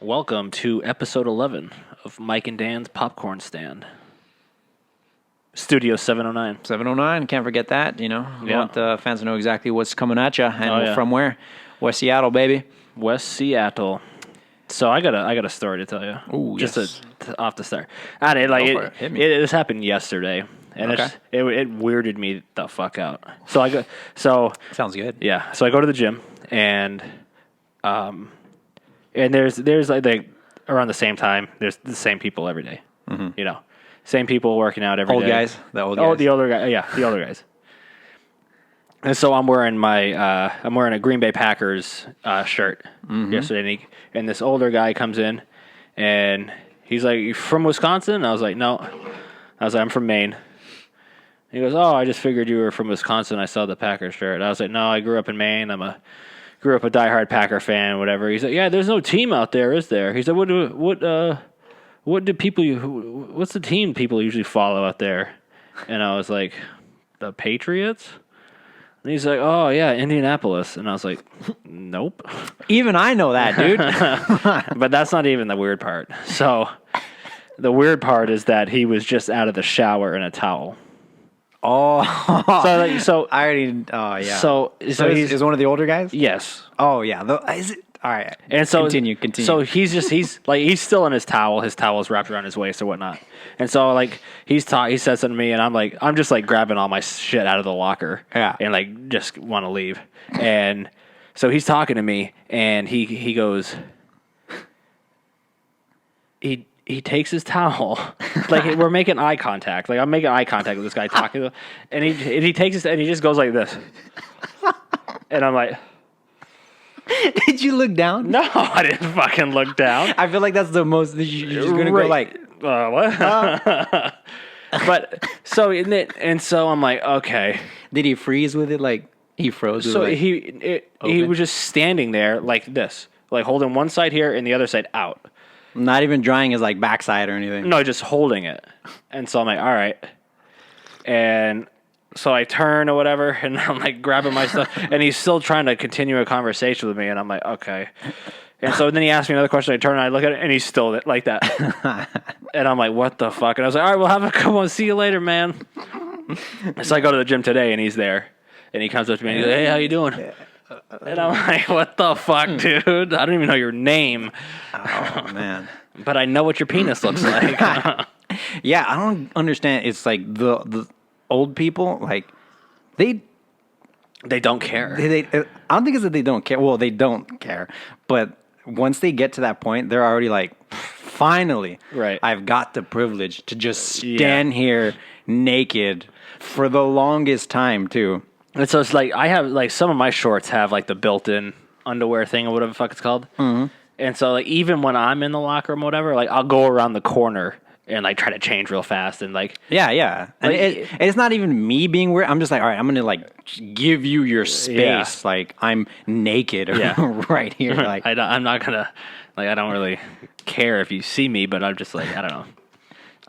Welcome to episode 11 of Mike and Dan's Popcorn Stand. Studio 709. 709, can't forget that, you know. We Yeah. want the fans to know exactly what's coming at you. And Oh, yeah. from where? West Seattle, baby. West Seattle. So I got a story to tell you. Ooh, just yes. off the start. And it, like, Go for it. Hit me. this happened yesterday, and Okay. it weirded me the fuck out. So I go Sounds good. yeah. So I go to the gym, and there's like around the same time, there's the same people every day. You know, same people working out every day. Old guys? The old Oh, guys? the older guy. Yeah, the older guys. And so I'm wearing a Green Bay Packers shirt yesterday, and this older guy comes in, and he's like, "You from Wisconsin?" And I was like, "No." I was like, "I'm from Maine." He goes, "Oh, I just figured you were from Wisconsin. I saw the Packers shirt." I was like, "No, I grew up in Maine. Grew up a diehard Packer fan, whatever." He's like, "Yeah, there's no team out there, is there?" He said, "What's the team people usually follow out there?" And I was like, "The Patriots?" And he's like, "Oh, yeah, Indianapolis." And I was like, "Nope." Even I know that, dude. But that's not even the weird part. So the weird part is that he was just out of the shower in a towel. Oh. So I already, oh, yeah. So is one of the older guys? yes. Oh, yeah. Is it? All right. And so Continue. So he's still in his towel. His towel is wrapped around his waist or whatnot. And so like he says something to me, and I'm just like grabbing all my shit out of the locker. Yeah. And like just want to leave. And so he's talking to me, and he goes. He takes his towel, like we're making eye contact. Like I'm making eye contact with this guy talking, and he takes his and he just goes like this, and I'm like. Did you look down? No, I didn't fucking look down. I feel like that's the most, you're just going to go like. What? But so so I'm like, okay. Did he freeze with it? Like he froze with So it? he open? was just standing there like this, like holding one side here and the other side out. Not even drying his like backside or anything. No, just holding it. And so I'm like, all right. And so I turn or whatever, and I'm like grabbing my stuff, and he's still trying to continue a conversation with me, and I'm like, okay. And so then he asked me another question. I turn and I look at it, and he's still like that. And I'm like, what the fuck? And I was like, all right, well, have a good one. See you later, man. So I go to the gym today, and he's there, and he comes up to me, and he's like, hey, how you doing? And I'm like, what the fuck, dude? I don't even know your name. Oh, man. But I know what your penis looks like. Yeah, I don't understand. It's like the old people, like, they They don't care. I don't think it's that they don't care. Well, they don't care. But once they get to that point, they're already like, finally, Right. I've got the privilege to just stand here naked for the longest time, too. And so it's like I have like some of my shorts have like the built-in underwear thing or whatever the fuck it's called. Mm-hmm. And so like even when I'm in the locker room or whatever, like I'll go around the corner and like try to change real fast and like Yeah. And Like- it's not even me being weird. I'm just like, all right, I'm going to like give you your space. Yeah. Like I'm naked Yeah. right here. Like I'm not gonna like I don't really care if you see me, but I'm just like I don't know.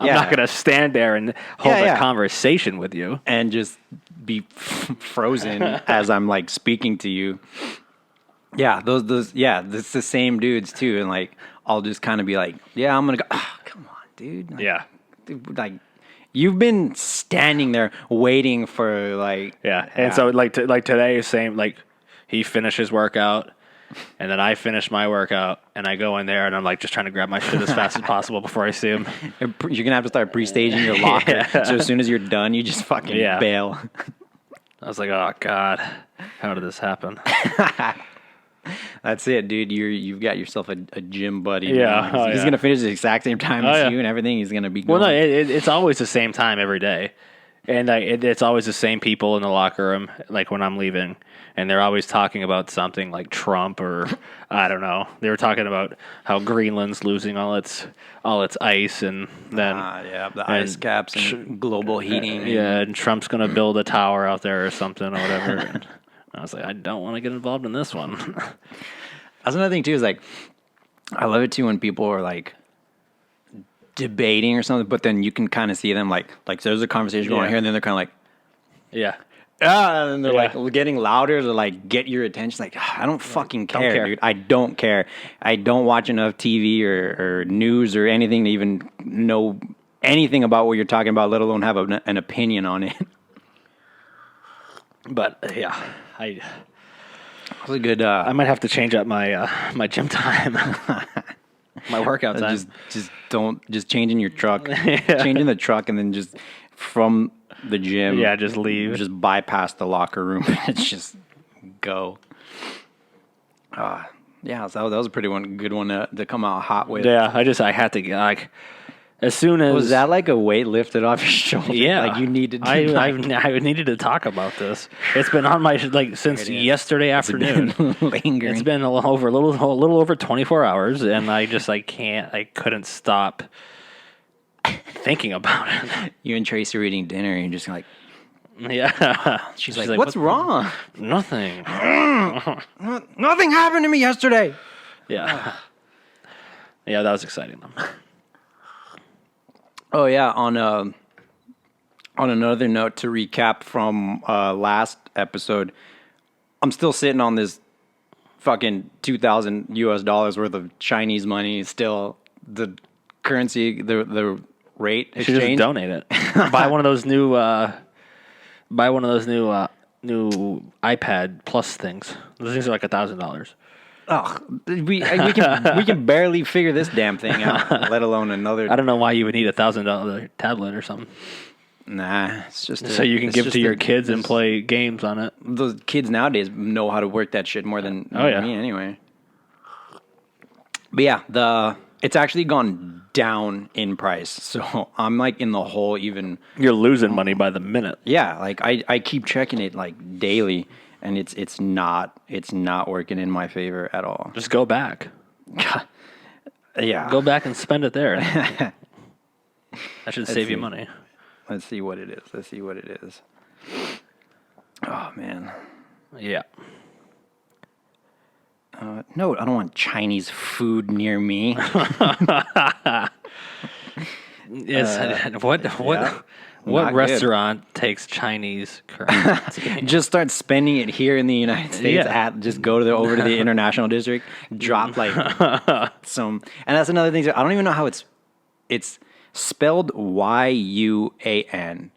I'm Yeah. not gonna stand there and hold Yeah. a conversation with you. and just be frozen as I'm like speaking to you. Yeah, it's the same dudes too, and like I'll just kind of be like, yeah, I'm gonna go. Oh, come on, dude. Like, Yeah. dude, like you've been standing there waiting for like. Yeah. And so like today same like he finished his workout. And then I finish my workout, and I go in there, and I'm like just trying to grab my shit as fast as possible before I see him. You're gonna have to start pre-staging your locker, Yeah. so as soon as you're done, you just fucking bail. I was like, oh God, how did this happen? That's it, dude. You've got yourself a gym buddy. Yeah. man. Oh, He's yeah. gonna finish at the exact same time as yeah. you and everything. He's gonna be Well, going. no, it's always the same time every day, and it's always the same people in the locker room. Like when I'm leaving, and they're always talking about something like Trump or I don't know. They were talking about how Greenland's losing all its ice, and then the ice caps and global heating. yeah, and Trump's gonna build a tower out there or something or whatever. And I was like, I don't want to get involved in this one. That's another thing too. Is like, I love it too when people are like debating or something, but then you can kind of see them like there's a conversation going on Yeah. here, and then they're kind of like, Yeah. And they're Yeah. like getting louder to like get your attention. Like, I don't fucking Don't care, care. dude. I don't care. I don't watch enough TV or news or anything to even know anything about what you're talking about, let alone have an opinion on it. But yeah, It was a good. I might have to change up my my gym time, my workout time. Just changing your truck, changing the truck, and then just from the gym, just leave. just bypass the locker room. It's just go. Yeah, so that was a pretty good one to come out hot with. Yeah, I had to get like as soon as Was that like a weight lifted off your shoulder? Yeah, Like you needed to I needed to talk about this. It's been on my since yesterday afternoon. lingering. It's been a little over 24 hours, and I couldn't stop thinking about it. You and Tracy are eating dinner, and you're just like, Yeah, she's like, what's wrong? Nothing. Nothing happened to me yesterday. Yeah, yeah, that was exciting though. Oh yeah, on another note to recap from last episode, I'm still sitting on this fucking $2,000 worth of Chinese money. Still the currency, the rate You should exchange. just donate it. Buy one of those new new iPad Plus things. Those things are like $1,000. Oh, we can barely figure this damn thing out, let alone another. I don't know why you would need $1,000 tablet or something. Nah, it's just So you can give it to your kids and play games on it. Those kids nowadays know how to work that shit more than me anyway. But yeah, it's actually gone down in price. So I'm like in the hole even. You're losing money by the minute. Yeah, like I keep checking it like daily, and it's not working in my favor at all. Just go back. Yeah. Go back and spend it there. That should save you money. Let's see what it is. Oh man. Yeah. No, I don't want Chinese food near me. Yes. What Not restaurant takes Chinese currency? Just start spending it here in the United States. Yeah. Just go over to the international district, drop like some, and that's another thing. I don't even know how it's spelled Yuan,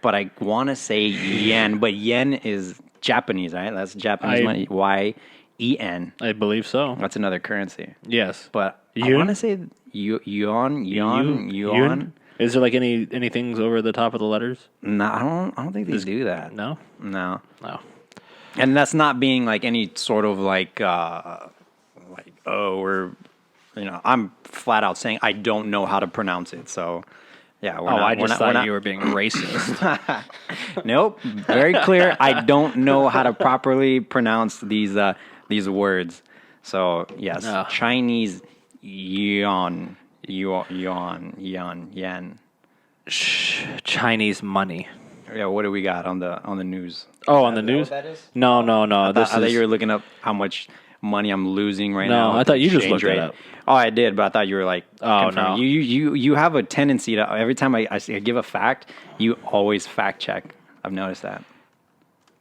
but I want to say yen, but yen is Japanese, right? That's Japanese money. YEN. I believe so. That's another currency. Yes. But I Yun? want to say yuan. Is there like any things over the top of the letters? No, I don't think they do that. No. No. No. And that's not being like any sort of like we're, I'm flat out saying I don't know how to pronounce it. So, yeah. I just thought you were being racist. Nope. Very clear. I don't know how to properly pronounce these words. So, yes. No. Chinese yuan. Yen. Chinese money. Yeah, what do we got on the news? Oh, on the news? That is? No. I thought you were looking up how much money I'm losing right now. No, I thought you just exchange looked it rate. up. Oh, I did, but I thought you were like, Oh, confirming. no. You have a tendency to every time I give a fact, you always fact check. I've noticed that.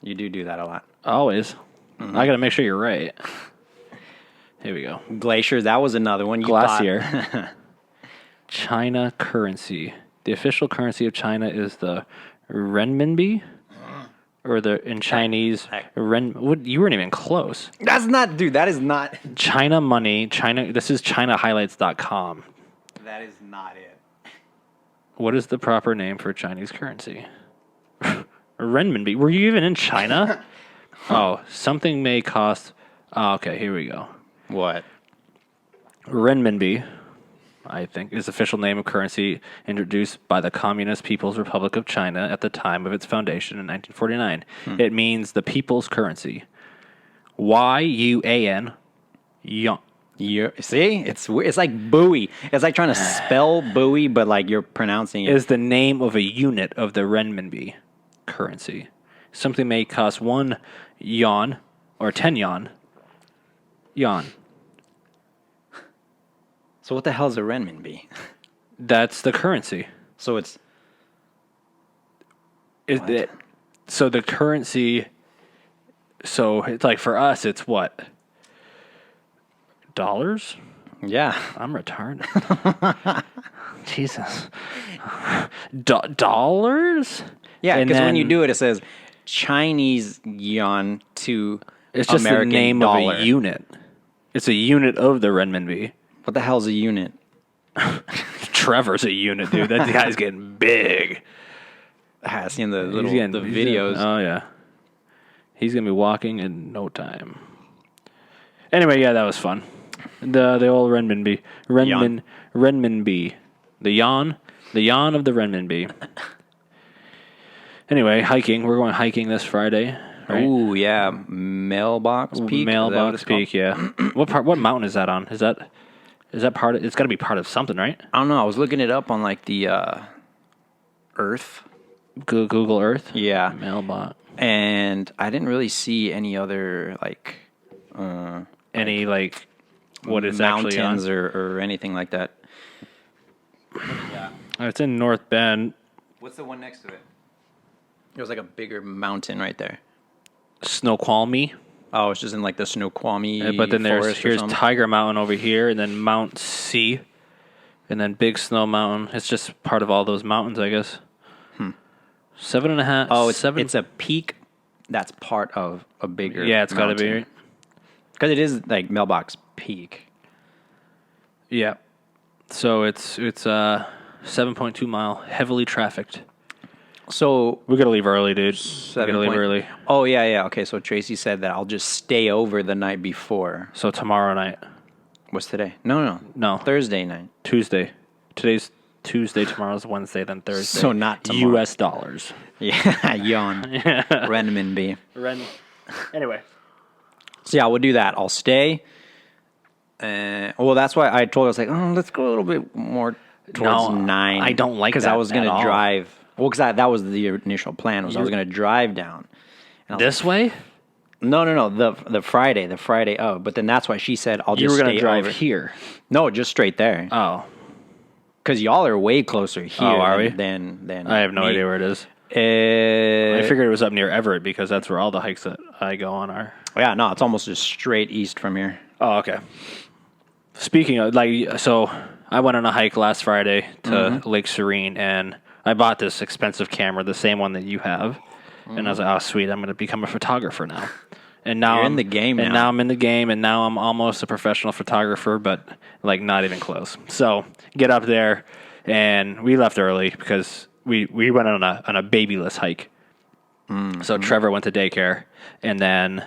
You do that a lot. Always. I got to make sure you're right. Here we go. Glacier, that was another one. Glacier. China currency. The official currency of China is the renminbi, or in Chinese ren. You weren't even close. That's not, dude. That is not. China money. China. This is ChinaHighlights.com. That is not it. What is the proper name for Chinese currency? Renminbi. Were you even in China? Oh, something may cost. Oh, okay, here we go. What? Renminbi, I think, is the official name of currency introduced by the Communist People's Republic of China at the time of its foundation in 1949. It means the people's currency. YUAN. Yuan. See, it's like buoy. It's like trying to spell buoy, but like you're pronouncing it. Is the name of a unit of the renminbi currency. Something may cost 1 yuan or 10 yuan. Yuan. So what the hell is a renminbi? That's the currency. So it's Is What? it? so the currency. So it's like for us, it's what? Dollars? Yeah. I'm retarded. Jesus. Dollars? Yeah, And because when you then do it, it says Chinese yuan to it's just American the name dollar. of a unit. It's a unit of the renminbi. What the hell's a unit? Trevor's a unit, dude. That guy's getting big. I've seen the He's getting- the he's videos. getting- oh, yeah. He's going to be walking in no time. Anyway, yeah, that was fun. The old renminbi. Renminbi. The yuan of the renminbi. Anyway, hiking. We're going hiking this Friday. Right? Ooh, yeah, Mailbox Peak. Mailbox Peak, yeah. What mountain is that on? Is that part of, it's got to be part of something, right? I don't know. I was looking it up on like the Earth. Google Earth? Yeah, Mailbox. and I didn't really see any other like Any, like, what it's actually on? mountains or anything like that. It's in North Bend. What's the one next to it? There's like a bigger mountain right there. Snoqualmie. Oh, it's just in like the Snoqualmie. But then forest or here's something? Tiger Mountain over here, and then Mount C, and then Big Snow Mountain. It's just part of all those mountains, I guess. 7.5. Oh, it's a peak that's part of a bigger. Yeah, it's got to be. Because it is like Mailbox Peak. Yeah. So it's 7.2 mile, heavily trafficked. So We gotta leave early, dude. We gotta leave early. Oh yeah. Okay, so Tracy said that I'll just stay over the night before. So tomorrow night. What's today? No. No. Thursday night. Tuesday. Today's Tuesday. Tomorrow's Wednesday. Then Thursday. So not tomorrow. U.S. dollars. Yeah, yawn. Renminbi. Anyway. So yeah, we'll do that. I'll stay. Well, that's why I told her, I was like, oh, let's go a little bit more towards 9. I don't like because that I was going at to all. drive. Well, because that was the initial plan. I was going to drive down. And I was This way? No. The Friday. Oh, but then that's why she said I'll You just were gonna stay drive over. here. No, just straight there. Oh. Because y'all are way closer here. Oh, are we? Than I have no me. idea where it is. I figured it was up near Everett because that's where all the hikes that I go on are. Yeah, no, it's almost just straight east from here. Oh, okay. Speaking of, so I went on a hike last Friday to Lake Serene, and I bought this expensive camera, the same one that you have. And I was like, oh, sweet, I'm going to become a photographer now. And now You're I'm in the game and now. now I'm in the game, and now I'm almost a professional photographer, but not even close. So get up there, and we left early because we went on a babyless hike. So Trevor went to daycare, and then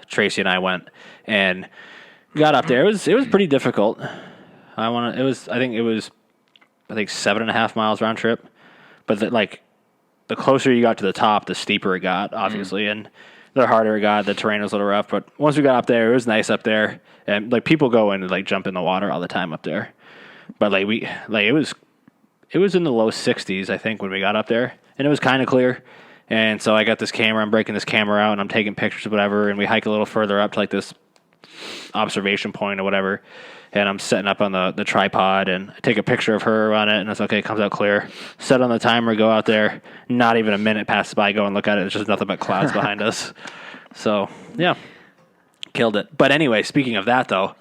Tracy and I went and got up there. It was pretty difficult. I think it was 7.5 miles round trip, but the closer you got to the top, the steeper it got, obviously, and the harder it got. The terrain was a little rough, but once we got up there, it was nice up there, and people go in and jump in the water all the time up there. But it was in the low 60s, I think, when we got up there, and it was kind of clear. And so I got this camera. I'm breaking this camera out, and I'm taking pictures of whatever. And we hike a little further up to this observation point or whatever. And I'm setting up on the tripod, and I take a picture of her on it, and it's okay. It comes out clear. Set on the timer, go out there. Not even a minute passes by. Go and look at it. It's just nothing but clouds behind us. So yeah, killed it. But anyway, speaking of that though,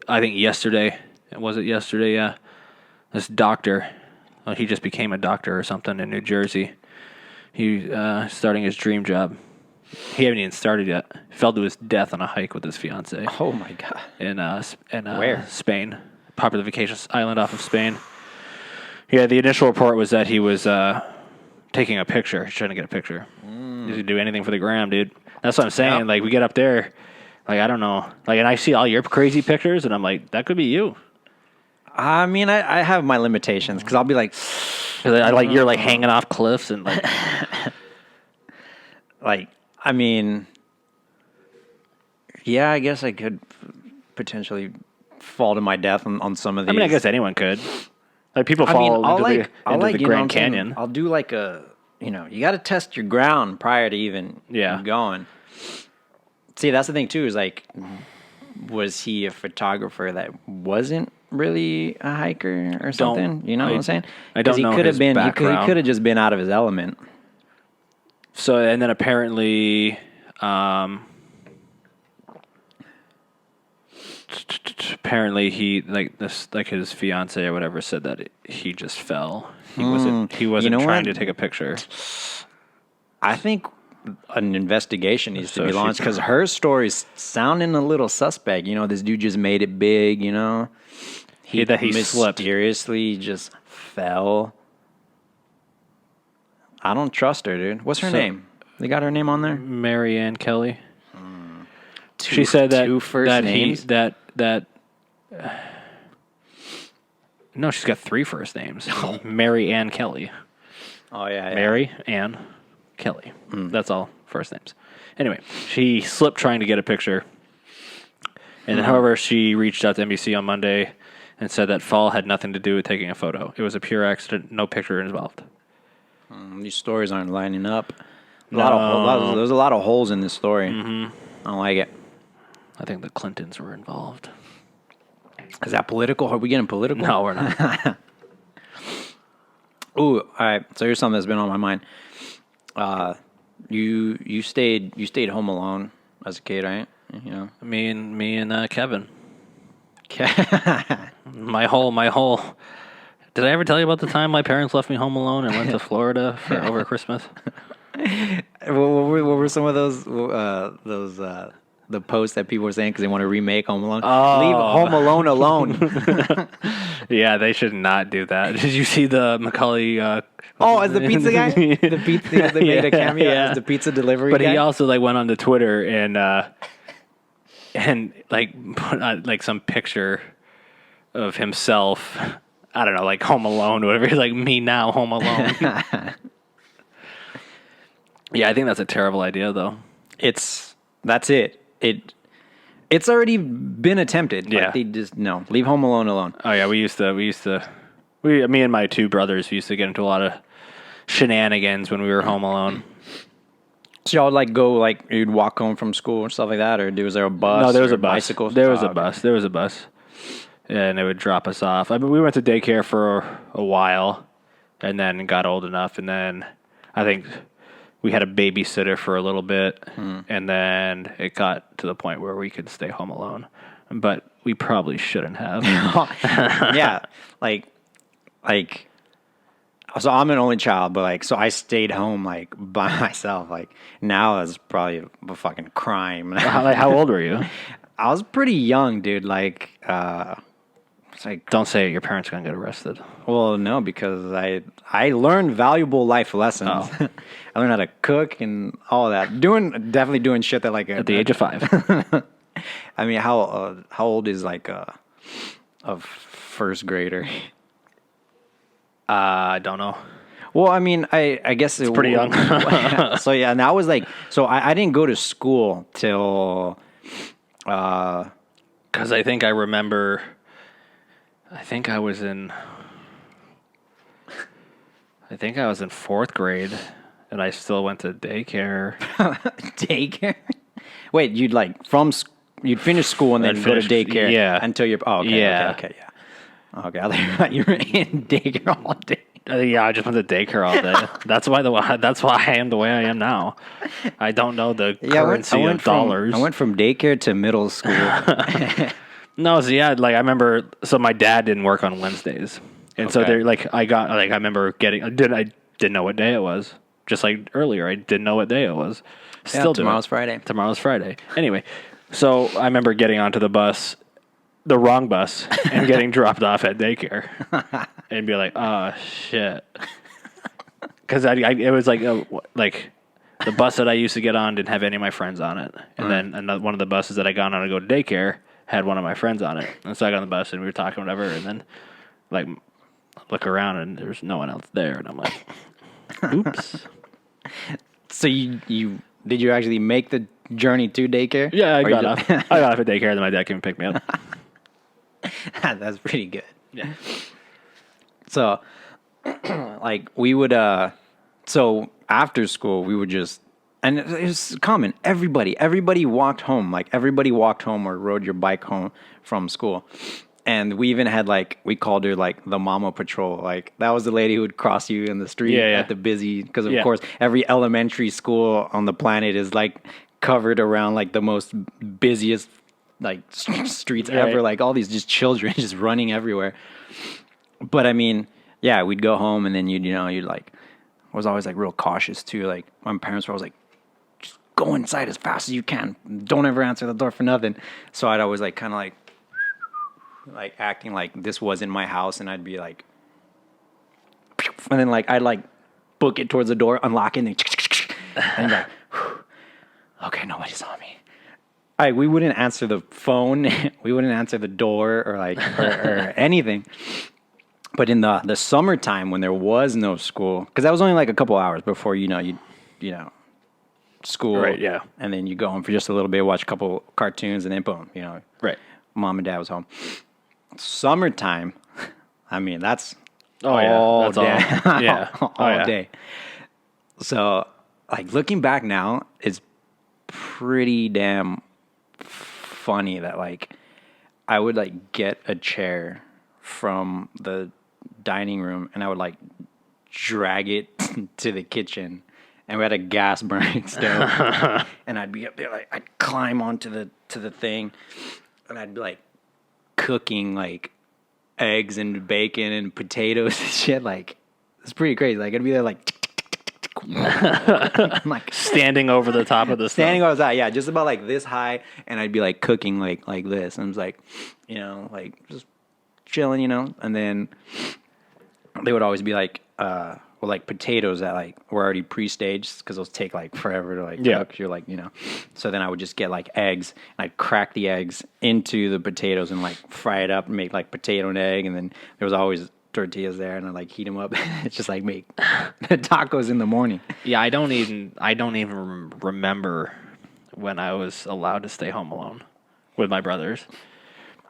I think yesterday. Yeah, this doctor. Well, he just became a doctor or something in New Jersey. He starting his dream job. He hadn't even started yet. Fell to his death on a hike with his fiance. Oh my god! In Where? Spain, popular vacation island off of Spain. Yeah, the initial report was that he was taking a picture. He's trying to get a picture. He could do anything for the gram, dude. That's what I'm saying. Yep. We get up there, I don't know, and I see all your crazy pictures, and I'm like, that could be you. I mean, I have my limitations because I'll be like, 'Cause you're hanging off cliffs and I mean, yeah, I guess I could potentially fall to my death on some of these. I mean, I guess anyone could. People fall into the Grand Canyon. I'll do you got to test your ground prior to even going. See, that's the thing too. Is was he a photographer that wasn't really a hiker or something? You know what I'm saying? I don't know He could have his been. He background. could have just been out of his element. So and then apparently, he like his fiance or whatever said that he just fell. He wasn't trying to take a picture. I think an investigation needs to So be she- launched because her story's sounding a little suspect. This dude just made it big. He slipped. mysteriously just fell. I don't trust her, dude. What's her So- name? They got her name on there. Mary Ann Kelly. Two, She said that two first that names. he that that. No, she's got 3 first names. Mary Ann Kelly. Oh yeah. Mary Ann Kelly. That's all first names. Anyway, she slipped trying to get a picture. And then, however, she reached out to NBC on Monday and said that fall had nothing to do with taking a photo. It was a pure accident, no picture involved. These stories aren't lining up. There's a lot of holes in this story. I don't like it. I think the Clintons were involved. Is that political? Are we getting political? No, we're not. Ooh, all right. So here's something that's been on my mind. You stayed home alone as a kid, right? Me and Kevin. My whole. Did I ever tell you about the time my parents left me home alone and went to Florida for over Christmas? What were some of those the posts that people were saying because they want to remake Home Alone? Leave Home Alone alone. Yeah, they should not do that. Did you see the Macaulay? As the pizza guy, the pizza they made a cameo as the pizza delivery But guy. he also went onto Twitter and put like some picture of himself. I don't know, like Home Alone or whatever. He's like, me now, Home Alone. Yeah, I think that's a terrible idea, though. That's it. It's already been attempted. Yeah. Like they just leave Home Alone alone. Oh yeah, me and my 2 brothers used to get into a lot of shenanigans when we were home alone. So y'all go you'd walk home from school and stuff like that, or was there a bus? No, there was or a bus. Bicycles? There was a bus. There was a bus, and it would drop us off. I mean, we went to daycare for a while, and then got old enough, and then I think we had a babysitter for a little bit, and then it got to the point where we could stay home alone. But we probably shouldn't have. Yeah, so I'm an only child, but so I stayed home by myself. Now is probably a fucking crime. How old were you? I was pretty young, dude. Don't say it. Your parents are gonna get arrested. Well, no, because I learned valuable life lessons. Oh. I learned how to cook and all that. Definitely doing shit that At the age of 5. I mean, how old is a first grader? I don't know. Well, I mean, I guess it's pretty young. So yeah, and I was I didn't go to school till. Because I think I remember. I think I was in 4th grade, and I still went to daycare. Daycare? Wait, you'd finish school and then go to daycare. Yeah. Until you're. Oh, okay. Yeah. Okay. Yeah. Okay. I thought you were in daycare all day. Yeah, I just went to daycare all day. That's why I am the way I am now. I don't know the currency of dollars. I went from daycare to middle school. No, so yeah, I remember. So my dad didn't work on Wednesdays, and so Okay. I remember getting. I didn't know what day it was. Just like earlier, I didn't know what day it was. Still do. Tomorrow's Friday. Tomorrow's Friday. Anyway, so I remember getting onto the bus, the wrong bus, and getting dropped off at daycare, and be like, "Oh shit," because it was like the bus that I used to get on didn't have any of my friends on it, and then another one of the buses that I got on to go to daycare had one of my friends on it, and so I got on the bus and we were talking whatever, and then look around and there's no one else there, and I'm like, "Oops." So you did you actually make the journey to daycare? Yeah, I Or got you off. just- I got off at daycare, and then my dad came and picked me up. That's pretty good. Yeah. So, we would, so after school, we would just, and it was common. Everybody walked home. Everybody walked home or rode your bike home from school. And we even had like, we called her like the mama patrol. Like that was the lady who would cross you in the street at the busy, because of course every elementary school on the planet is like covered around like the most busiest like streets ever. Like all these just children just running everywhere. But I mean, yeah, we'd go home and then you'd like, I was always like real cautious too. Like my parents were always like, just go inside as fast as you can. Don't ever answer the door for nothing. So I'd always like kind of like acting like this wasn't my house, and I'd be like, and then like I'd like book it towards the door, unlock it, and like, okay, nobody saw me. We wouldn't answer the phone, we wouldn't answer the door or like or anything. But in the summertime when there was no school, because that was only like a couple hours before you know school, right? Yeah, and then you go home for just a little bit, watch a couple cartoons, and then boom, right. Mom and dad was home. Summertime, I mean that's all day, all day. So like looking back now, it's pretty damn funny that like I would like get a chair from the dining room and I would like drag it to the kitchen, and we had a gas burning stove, and I'd be up there like I'd climb onto the thing, and I'd be like cooking like eggs and bacon and potatoes and shit. Like it's pretty crazy. Like I'd be there like I'm like standing over the top of the standing over that, yeah, just about like this high, and I'd be like cooking like this, and it's like, like just chilling, and then they would always be like, well, like potatoes that like were already pre-staged because those take like forever to like cook. You're like, so then I would just get like eggs, and I'd crack the eggs into the potatoes and like fry it up and make like potato and egg, and then there was always tortillas there, and I like heat them up. It's just like make tacos in the morning. Yeah, I don't even remember when I was allowed to stay home alone with my brothers,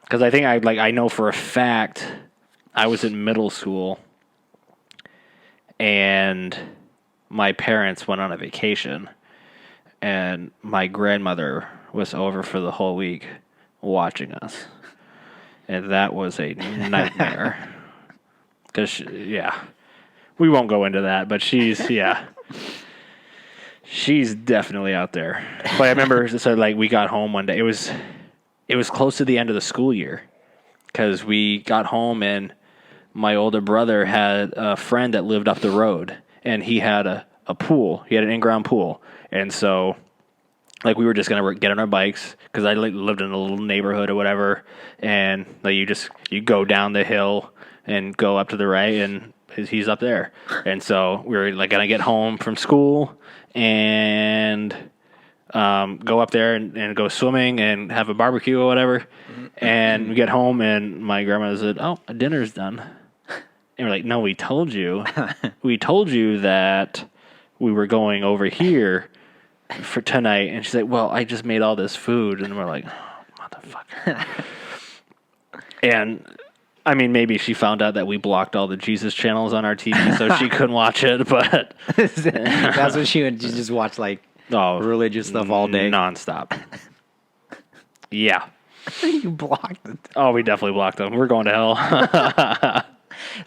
because I think I know for a fact I was in middle school and my parents went on a vacation, and my grandmother was over for the whole week watching us, and that was a nightmare. Because, we won't go into that, but she's definitely out there. But I remember, so like we got home one day. It was close to the end of the school year, because we got home and my older brother had a friend that lived up the road, and he had a pool. He had an in-ground pool, and so like we were just gonna get on our bikes, because I lived in a little neighborhood or whatever, and like you go down the hill and go up to the right, and he's up there. And so we were like gonna get home from school and go up there and go swimming and have a barbecue or whatever. And we get home, and my grandma said, "Oh, dinner's done." And we're like, "No, we told you. We told you that we were going over here for tonight." And she's like, "Well, I just made all this food." And we're like, "Oh, motherfucker." And I mean, maybe she found out that we blocked all the Jesus channels on our TV, so she couldn't watch it. But that's what she would just watch, like religious stuff all day, nonstop. Yeah, you blocked it. Oh, we definitely blocked them. We're going to hell.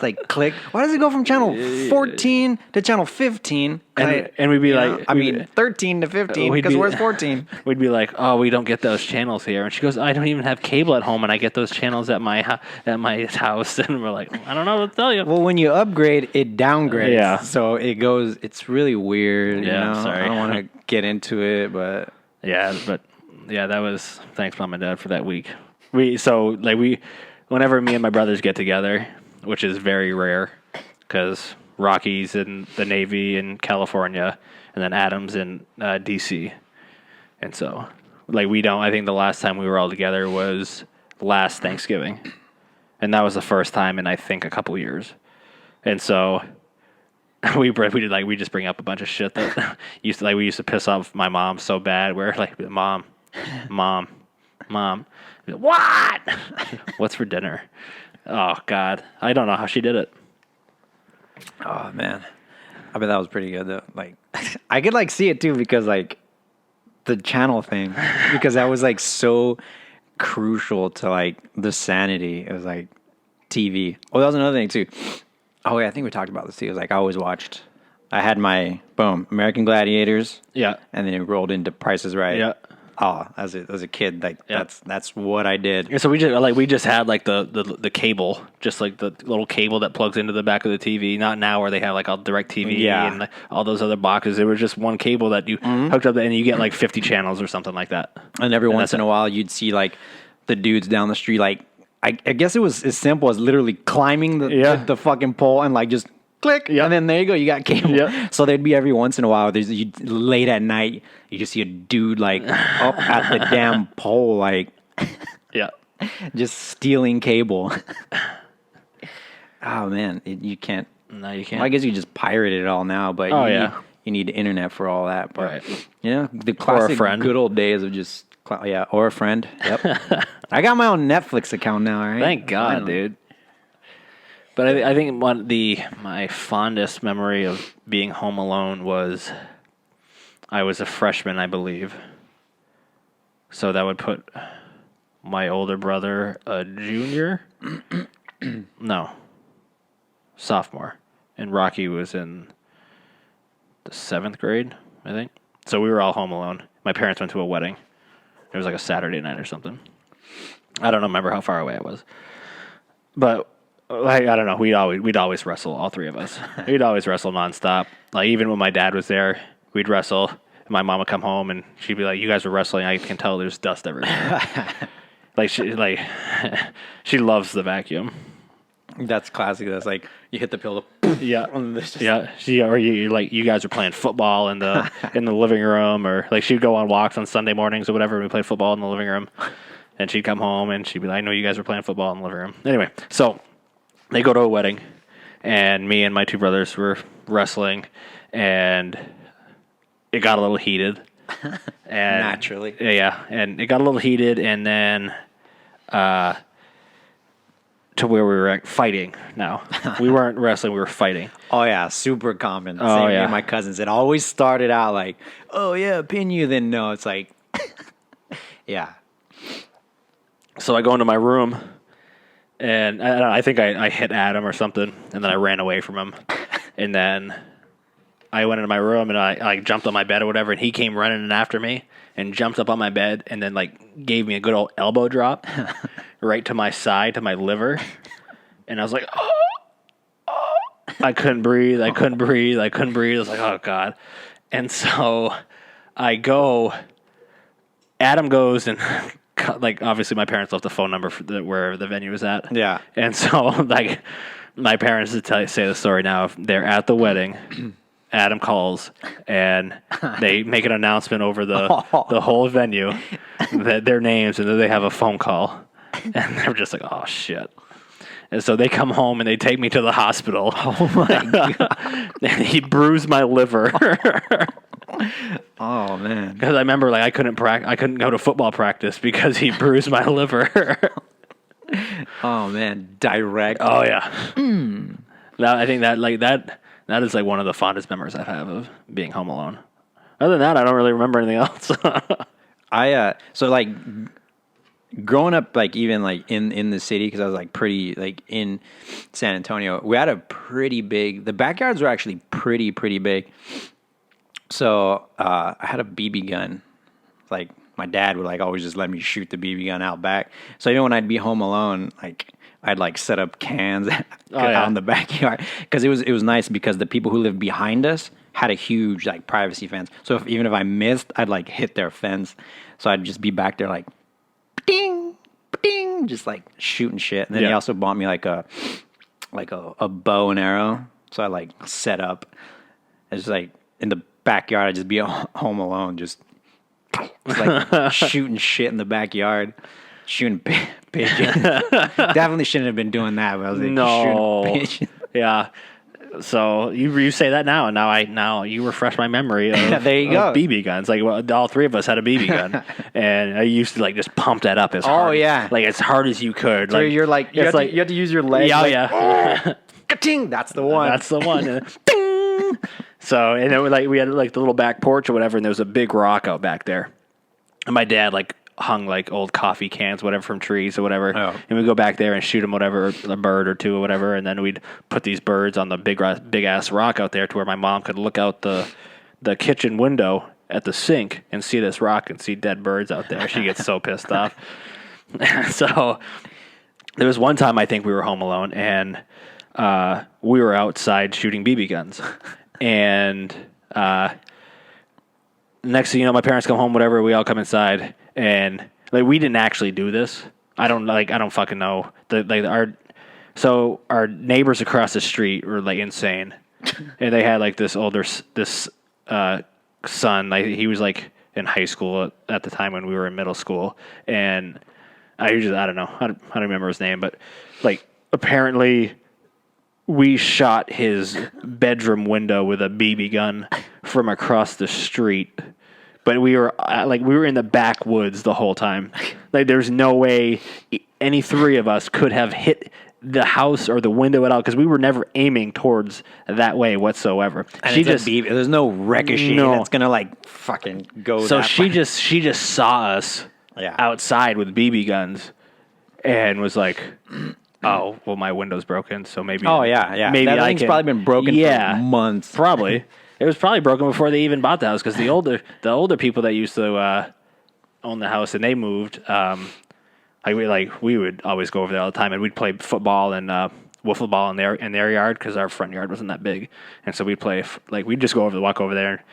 Like click. Why does it go from channel 14 to channel 15? And we'd be like, 13 to 15. Because where's 14? We'd be like, "Oh, we don't get those channels here." And she goes, "I don't even have cable at home, and I get those channels at my house." And we're like, "I don't know what to tell you." Well, when you upgrade, it downgrades. Yeah. So it goes. It's really weird. Yeah. Sorry. I don't want to get into it, but that was thanks, Mom and Dad, for that week. Whenever me and my brothers get together, which is very rare, because Rocky's in the Navy in California, and then Adam's in D.C. And so, we don't. I think the last time we were all together was last Thanksgiving, and that was the first time in I think a couple years. And so we just bring up a bunch of shit that we used to piss off my mom so bad. We're like, mom, what? What's for dinner? Oh, God. I don't know how she did it. Oh, man. I bet that was pretty good, though. Like, I could, see it, too, because, the channel thing. Because that was, so crucial to like the sanity. It was like TV. Oh, that was another thing too. Oh yeah, I think we talked about this too. It was like I had my American Gladiators. Yeah. And then it rolled into Price is Right. Yeah. Oh, as a kid, like that's what I did. And so we just had like the cable, just like the little cable that plugs into the back of the TV. Not now where they have like all direct TV and like, all those other boxes. It was just one cable that you hooked up and you get like 50 channels or something like that. And every once in a while you'd see like the dudes down the street, like I guess it was as simple as literally climbing the fucking pole and like just click, and then there you go, you got cable. Yep. So there'd be every once in a while, late at night, you just see a dude like up at the damn pole, like just stealing cable. Oh man, you can't. No, you can't. Well, I guess you just pirate it all now, but you need the internet for all that. But the classic good old days of just or a friend. Yep. I got my own Netflix account now. Right? Thank God, dude. But I think my fondest memory of being home alone was I was a freshman, I believe. So that would put my older brother a junior. No, sophomore, and Rocky was in the 7th grade, I think. So we were all home alone. My parents went to a wedding. It was like a Saturday night or something. I don't remember how far away it was, but. I don't know. We'd always wrestle, all three of us. We'd always wrestle nonstop. Like even when my dad was there, we'd wrestle. And my mom would come home and she'd be like, "You guys were wrestling. I can tell there's dust everywhere." she loves the vacuum. That's classic. That's like you hit the pillow. Yeah. Or you guys were playing football in the living room, or like she'd go on walks on Sunday mornings or whatever. And we played football in the living room, and she'd come home and she'd be like, "I know you guys were playing football in the living room." Anyway, so. They go to a wedding, and me and my two brothers were wrestling, and it got a little heated. And naturally. Yeah, and it got a little heated, and then to where we were fighting now. We weren't wrestling, we were fighting. Oh, yeah, super common. Oh, Same with my cousins. It always started out like, "Oh, yeah, pin you," then no, it's like, yeah. So I go into my room. And I think I hit Adam or something, and then I ran away from him. And then I went into my room, and I jumped on my bed or whatever, and he came running in after me and jumped up on my bed and then, like, gave me a good old elbow drop right to my side, to my liver. And I was like, oh. I couldn't breathe. I was like, oh, God. And so Adam goes and... Like, obviously, my parents left the phone number for where the venue was at. Yeah. And so, like, my parents, say the story now, if they're at the wedding, Adam calls, and they make an announcement over the whole venue, that their names, and then they have a phone call. And they're just like, oh, shit. And so they come home, and they take me to the hospital. Oh, my God. And he bruised my liver. Oh man! Because I remember, like, I couldn't go to football practice because he bruised my liver. Oh man, direct. Oh yeah. Now I think that is like one of the fondest memories I have of being home alone. Other than that, I don't really remember anything else. So like growing up, like even like in the city, because I was like pretty like in San Antonio, we had a pretty big. The backyards were actually pretty big. So I had a BB gun. Like my dad would like always just let me shoot the BB gun out back. So even when I'd be home alone, like I'd like set up cans out in the backyard, because it was nice because the people who lived behind us had a huge like privacy fence. So even if I missed, I'd like hit their fence. So I'd just be back there like ding ding, just like shooting shit. And then he also bought me like a bow and arrow. So I like set up. It's like in the backyard, I'd just be home alone, just like shooting shit in the backyard, shooting pigeons. Definitely shouldn't have been doing that. But I was like, shooting pigeons. Yeah. So you say that now, and now you refresh my memory of, there you go. BB guns. Like, well, all three of us had a BB gun, and I used to like just pump that up as hard. Oh yeah, like as hard as you could. So like, you're like you have to use your legs. Yeah, like, yeah. Ka-ting! That's the one. That's the one. Ding! So, and it was like we had like the little back porch or whatever, and there was a big rock out back there. And my dad like hung like old coffee cans, whatever, from trees or whatever. Oh. And we'd go back there and shoot them, whatever, a bird or two or whatever. And then we'd put these birds on the big ass rock out there to where my mom could look out the kitchen window at the sink and see this rock and see dead birds out there. She gets so pissed off. So there was one time I think we were home alone and we were outside shooting BB guns. And next thing you know, my parents come home, whatever, we all come inside and like we didn't actually do this. I don't fucking know. Our neighbors across the street were like insane. And they had like this son, like he was like in high school at the time when we were in middle school, and I don't know, I don't remember his name, but like apparently we shot his bedroom window with a BB gun from across the street, but we were in the backwoods the whole time. Like there's no way any three of us could have hit the house or the window at all because we were never aiming towards that way whatsoever. And there's no ricochet that's gonna like fucking go. So she just saw us outside with BB guns and was like, "Oh, well, my window's broken, so maybe." Oh yeah. Maybe that thing's probably been broken for months. Probably. It was probably broken before they even bought the house because the older people that used to own the house and they moved. We would always go over there all the time, and we'd play football and wiffle ball in their yard because our front yard wasn't that big, and so we'd play we'd just walk over there,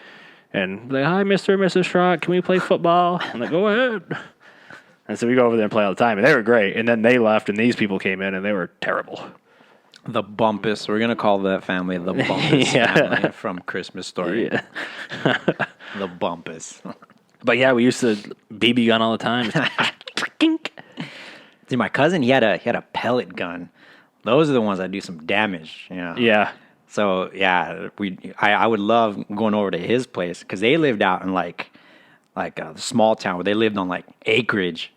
and be like, "Hi, Mr. and Mrs. Schrock, can we play football?" I'm like, "Go ahead." And so we go over there and play all the time, and they were great. And then they left, and these people came in, and they were terrible. The Bumpus, we're gonna call that family the Bumpus family from Christmas Story. Yeah. The Bumpus. But yeah, we used to BB gun all the time. See, my cousin, he had a pellet gun. Those are the ones that do some damage, you know. Yeah. So yeah, I would love going over to his place because they lived out in like a small town where they lived on like acreage.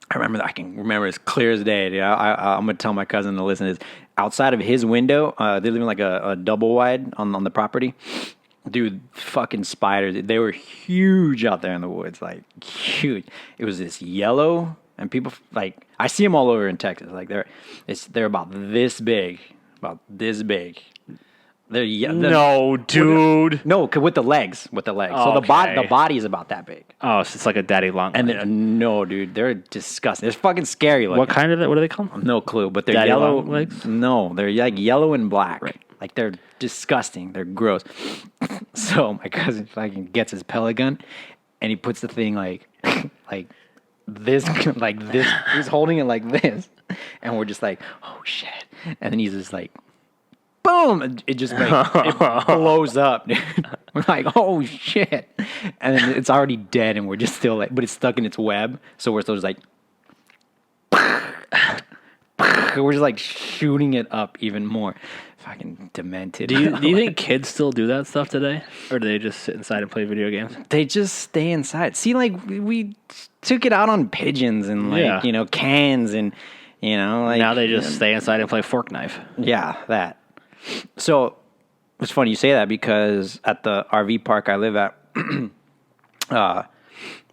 I can remember as clear as day. Dude. I'm gonna tell my cousin to listen to this. Outside of his window, they live in like a double wide on the property. Dude, fucking spiders. They were huge out there in the woods, like huge. It was this yellow, and people like I see them all over in Texas. Like they're about this big, No, dude. No, with the legs. So the body is about that big. Oh, so it's like a daddy long leg. And no, dude, they're disgusting. They're fucking scary looking. What kind of what are they called? No clue, but they're daddy yellow long legs. No, they're like yellow and black. Right. Like they're disgusting. They're gross. So my cousin fucking gets his pellet gun, and he puts the thing like this. He's holding it like this, and we're just like, oh shit. And then he's just like, boom! It just it blows up, dude. We're like, oh shit! And then it's already dead, and we're just still like, but it's stuck in its web, so we're still just like, we're just like shooting it up even more. Fucking demented. Do you think kids still do that stuff today, or do they just sit inside and play video games? They just stay inside. See, like we took it out on pigeons and cans and like now they just stay inside and play fork knife. Yeah, that. So it's funny you say that because at the RV park I live at,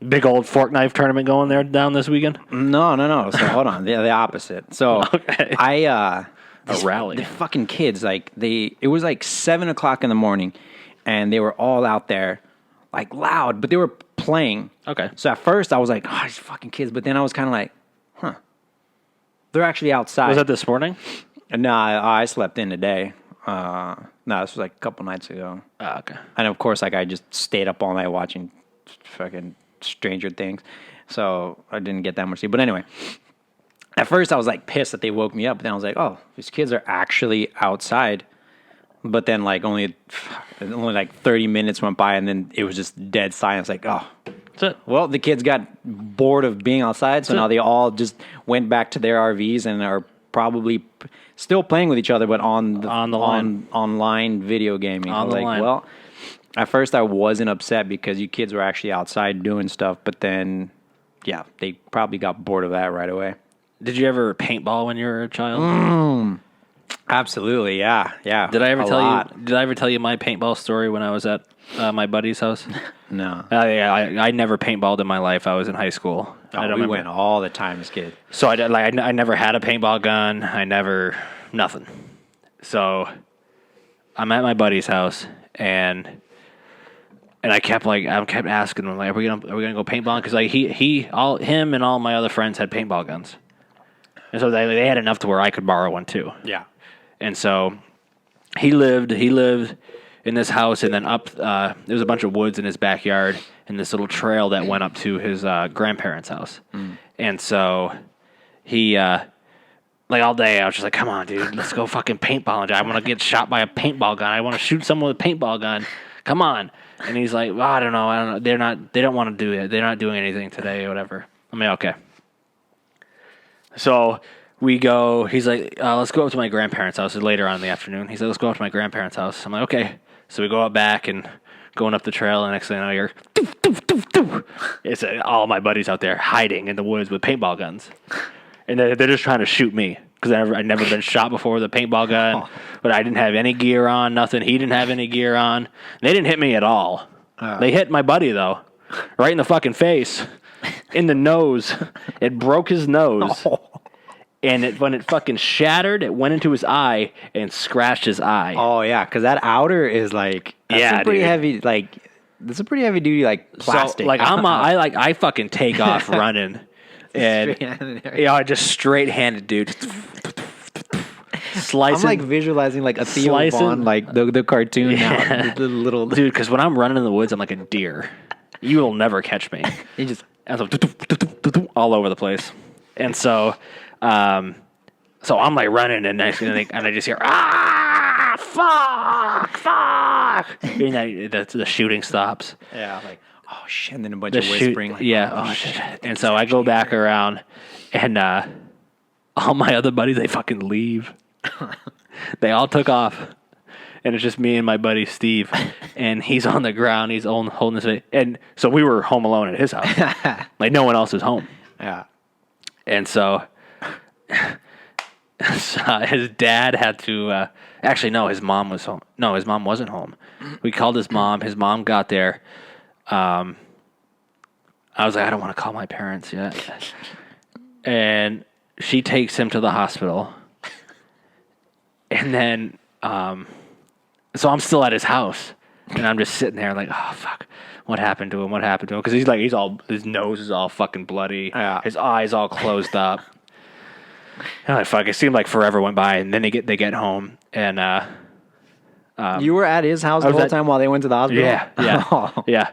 big old fork knife tournament going there down this weekend. No. So hold on, the opposite. So okay. A rally. The fucking kids, it was like 7:00 in the morning, and they were all out there, like loud, but they were playing. Okay. So at first I was like, oh, these fucking kids, but then I was kind of like, huh, they're actually outside. Was that this morning? No, I slept in today. No, this was like a couple nights ago. Oh, okay. And of course, I just stayed up all night watching fucking Stranger Things, so I didn't get that much sleep. But anyway. At first, I was like pissed that they woke me up. But then I was like, "Oh, these kids are actually outside." But then, like only like 30 minutes went by, and then it was just dead silence. Like, oh, that's it. Well, the kids got bored of being outside, so now they all just went back to their RVs and are probably still playing with each other, but on the line, online video gaming. On the line. Well, at first I wasn't upset because you kids were actually outside doing stuff, but then, yeah, they probably got bored of that right away. Did you ever paintball when you were a child? Absolutely, yeah. Did I ever A tell lot. you? Did I ever tell you my paintball story when I was at my buddy's house? No. Yeah, I never paintballed in my life. I was in high school. I don't We remember. went all the time as kids. So I never had a paintball gun. Nothing. So I'm at my buddy's house and I kept asking him like, are we gonna go paintballing? Because like him and all my other friends had paintball guns, and so they had enough to where I could borrow one too. Yeah. And so he lived in this house, and then up there was a bunch of woods in his backyard, and this little trail that went up to his grandparents' house. And so he like all day I was just like, come on, dude, let's go fucking paintballing. I want to get shot by a paintball gun. I want to shoot someone with a paintball gun. Come on. And he's like, well, I don't know. They don't want to do it. They're not doing anything today or whatever. I'm like, okay. So we go, he's like, let's go up to my grandparents' house. It's later on in the afternoon. He's like, let's go up to my grandparents' house. I'm like, okay. So we go out back and going up the trail, and next thing I know, you're doof, doof, doof, doof. It's all my buddies out there hiding in the woods with paintball guns. And they're just trying to shoot me because I'd never been shot before with a paintball gun, but I didn't have any gear on, nothing. He didn't have any gear on. They didn't hit me at all. They hit my buddy, though, right in the fucking face, in the nose. It broke his nose. And when it fucking shattered, it went into his eye and scratched his eye. Oh yeah, because that outer is like that's a pretty dude. heavy. Like that's a pretty heavy duty like plastic. So, like I fucking take off running, and I just straight handed, dude. Slicing. I'm like visualizing like a Theo Slicing. Vaughn, like the cartoon now, the little dude. Because when I'm running in the woods, I'm like a deer. You will never catch me. You just And so all over the place, and so. So I'm like running, and I just hear fuck, and the shooting stops. yeah, like oh shit, and then a bunch of Shoot, whispering. Like, yeah, oh shit. And so I go back around, and all my other buddies, they fucking leave. They all took off, and it's just me and my buddy Steve, and he's on the ground, he's holding his face, and so we were home alone at his house, like no one else was home, yeah. and so. His dad had to actually no, his mom was home. No, his mom wasn't home. We called his mom. His mom got there. I was like, I don't want to call my parents yet. And she takes him to the hospital. And then so I'm still at his house, and I'm just sitting there like, oh fuck. What happened to him? What happened to him? Because his nose is all fucking bloody. Yeah. His eyes all closed up. And like, fuck, it seemed like forever went by, and then they get home, and You were at his house the whole time while they went to the hospital? yeah, yeah,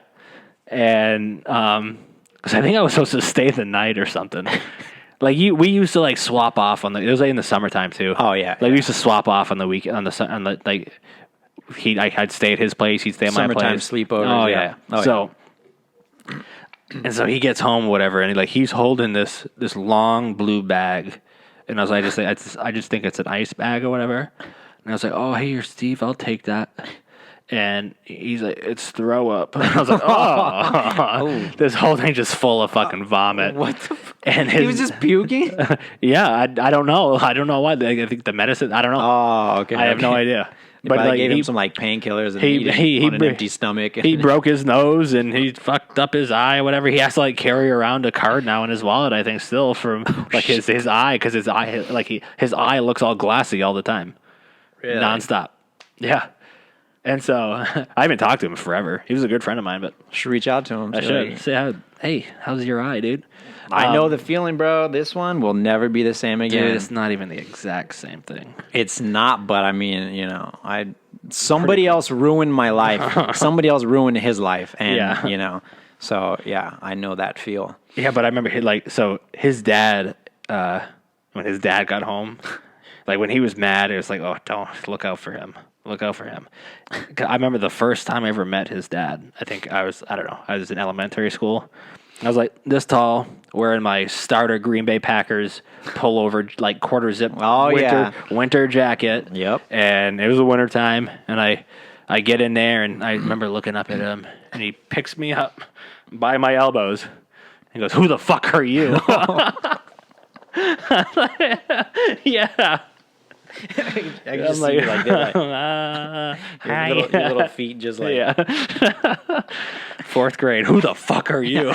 and because I think I was supposed to stay the night or something. Like we used to like swap off on it was like in the summertime too. Oh yeah, like we used to swap off on the weekend on the like I'd stay at his place, he'd stay at my Summertime place. sleepovers. Oh yeah. So and so he gets home, whatever, and he's holding this long blue bag. And I was like, I just think it's an ice bag or whatever. And I was like, oh, hey, you're Steve. I'll take that. And he's like, it's throw up. And I was like, oh. This whole thing just full of fucking vomit. What the And he was just puking? yeah, I don't know. I don't know why. I think the medicine, I don't know. Oh, okay. I have no idea. But like gave him some like painkillers and he on an empty stomach. He broke his nose and he fucked up his eye or whatever. He has to like carry around a card now in his wallet, I think, still from his eye, because his eye looks all glassy all the time, Really? nonstop. Yeah, and so I haven't talked to him forever. He was a good friend of mine, but Should reach out to him. I should say, hey, how's your eye, dude? I know the feeling, bro. This one will never be the same again. Dude, it's not even the exact same thing. It's not, but I mean, somebody else ruined my life. Somebody else ruined his life, and so yeah, I know that feel. Yeah, but I remember his dad, when his dad got home, like when he was mad, it was like, oh, don't look out for him. Look out for him. I remember the first time I ever met his dad. I was in elementary school. I was like this tall, wearing my starter Green Bay Packers pullover, like quarter zip winter jacket. Yep. And it was the winter time, and I get in there, and I remember looking up at him, and he picks me up by my elbows. He goes, "Who the fuck are you?" Yeah. I can I'm just see you like that. hi. Your little feet just like. Yeah. 4th grade. Who the fuck are you?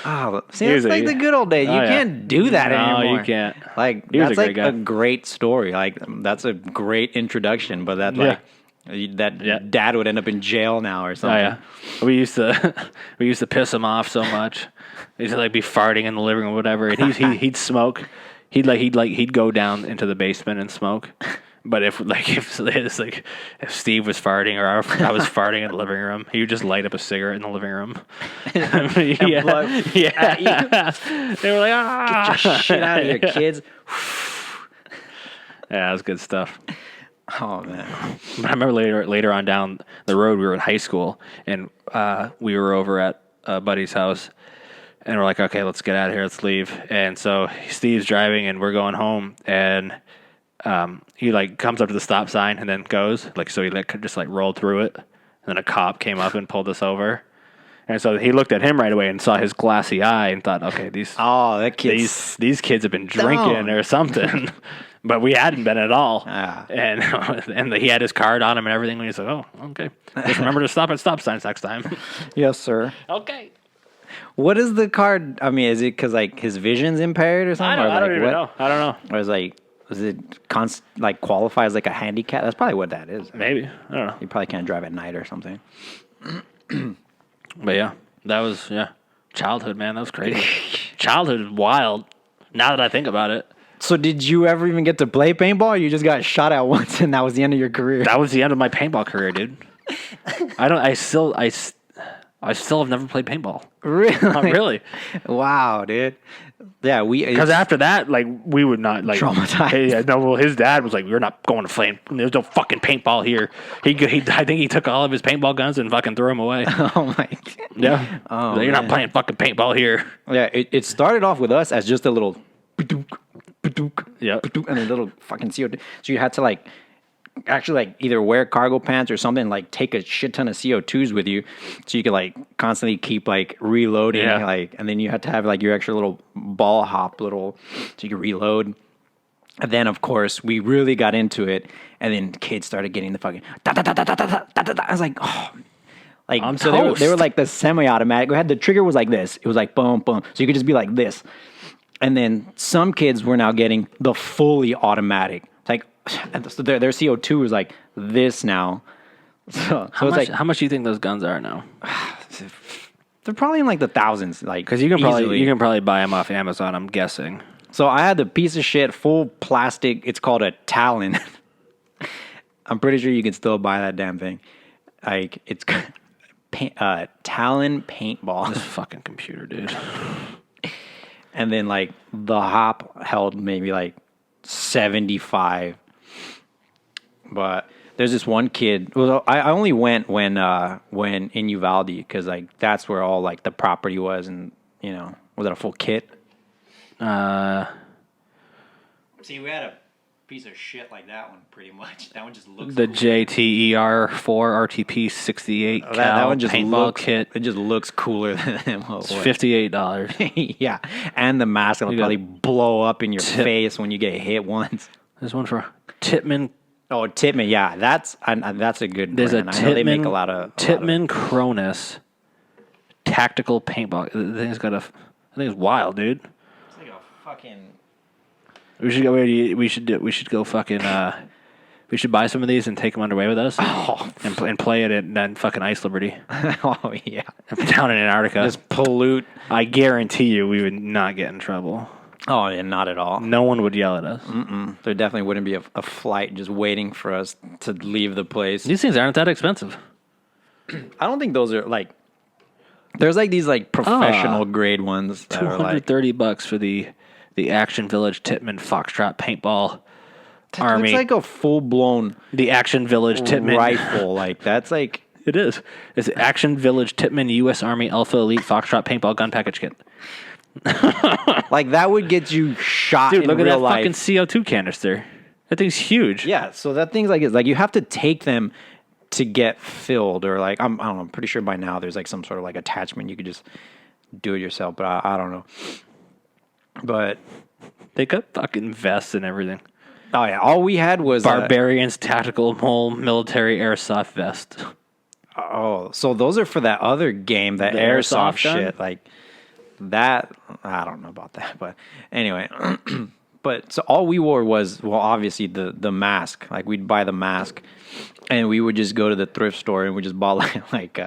Oh, see, that's like the good old days. You can't do that anymore. No, you can't. Like, He was that's a like great guy. a great story. Like, that's a great introduction. But that dad would end up in jail now or Oh something. yeah, we used to piss him off so much. He'd like be farting in the living room or whatever, and he'd smoke. He'd go down into the basement and smoke. But if Steve was farting or I was farting in the living room, he would just light up a cigarette in the living room. And They were like, ah, get your shit out of here, kids. Yeah, that was good stuff. Oh man. I remember later on down the road, we were in high school, and we were over at a buddy's house, and we're like, okay, let's get out of here, let's leave. And so Steve's driving, and we're going home, and he like comes up to the stop sign and then goes, like, so he just rolled through it, and then a cop came up and pulled us over. And so he looked at him right away and saw his glassy eye and thought, okay, these kids have been drinking or something. But we hadn't been at all. And he had his card on him and everything. And he's like, oh, okay. Just remember to stop at stop signs next time. Yes, sir. Okay. What is the card? I mean, is it because like his vision's impaired or something? I don't even know. I don't know. Or is it qualify as like a handicap? That's probably what that is. Maybe. I don't know. You probably can't drive at night or something. But yeah, that was, childhood, man. That was crazy. Childhood is wild. Now that I think about it. So did you ever even get to play paintball? Or you just got shot at once and that was the end of your career? That was the end of my paintball career, dude. I still have never played paintball. Really? Not really. Wow, dude. Yeah, because after that, like, we would not like traumatized. Well, his dad was like, "We're not going to play. There's no fucking paintball here." I think he took all of his paintball guns and fucking threw them away. Oh my God. Yeah. Oh, like, you're not playing fucking paintball here. Yeah, it started off with us as just a little, yeah, and a little fucking CO2. So you had to actually either wear cargo pants or something, like take a shit ton of CO2s with you, so you could constantly keep reloading, and then you had to have your extra little ball hop so you could reload. And then of course we really got into it, and then kids started getting the fucking I was like, oh. So they were like the semi-automatic. We had the trigger was like this. It was like boom, boom. So you could just be like this. And then some kids were now getting the fully automatic. So their CO2 is like this now. So how much do you think those guns are now? They're probably in the thousands. Because you can probably buy them off Amazon, I'm guessing. So I had the piece of shit full plastic. It's called a Talon. I'm pretty sure you can still buy that damn thing. It's Talon paintball. This fucking computer, dude. And then the hop held maybe 75. But there's this one kid. Well, I only went when in Uvalde because that's where all the property was, and was it a full kit? See, we had a piece of shit like that one, pretty much. That one just looks the cool. JTER 4 RTP 68 cal that one just paintball kit. It just looks cooler than it's $58. Yeah, and the mask will probably blow up in your face when you get hit once. There's one for Tippmann. Oh, Tippmann, yeah, that's a good There's brand. a Tippmann, I know they make a lot of Cronus tactical paintball. The thing's got I think it's wild, dude. It's like a fucking. We should go. We should go fucking. We should buy some of these and take them underway with us. And play it at fucking Ice Liberty. Oh yeah, down in Antarctica. Just pollute. I guarantee you, we would not get in trouble. Oh yeah, not at all. No one would yell at us. There definitely wouldn't be a flight just waiting for us to leave the place. These things aren't that expensive. I don't think those are There's these professional grade ones. That $230 for the Action Village Tippmann Foxtrot Paintball Army. It's like a full blown. The Action Village Tippmann rifle. That's It is. It's Action Village Tippmann U.S. Army Alpha Elite Foxtrot Paintball Gun Package Kit. That would get you shot. Dude, in look at real that life. fucking CO2 canister. That thing's huge. Yeah, so that thing's you have to take them to get filled, or I don't know. I'm pretty sure by now there's some sort of attachment you could just do it yourself, but I don't know. But they got fucking vests and everything. Oh yeah, all we had was Barbarian's Tactical Mole Military Airsoft Vest. so those are for that other game, that The airsoft airsoft gun? shit. Like that, I don't know about that, but anyway. But so all we wore was, well, obviously the mask. Like we'd buy the mask, and we would just go to the thrift store and we just bought like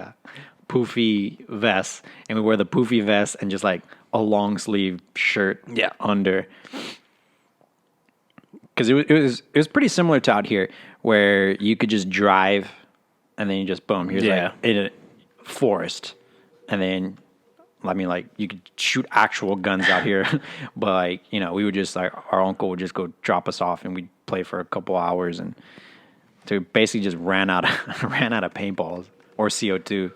poofy vests, and we wear the poofy vest and just like a long sleeve shirt under. Because it was pretty similar to out here, where you could just drive, and then you just boom, here's like in a forest, and then I mean like you could shoot actual guns out here, but like we would just like our uncle would just go drop us off, and we'd play for a couple hours, and so basically just ran out of paintballs or CO2.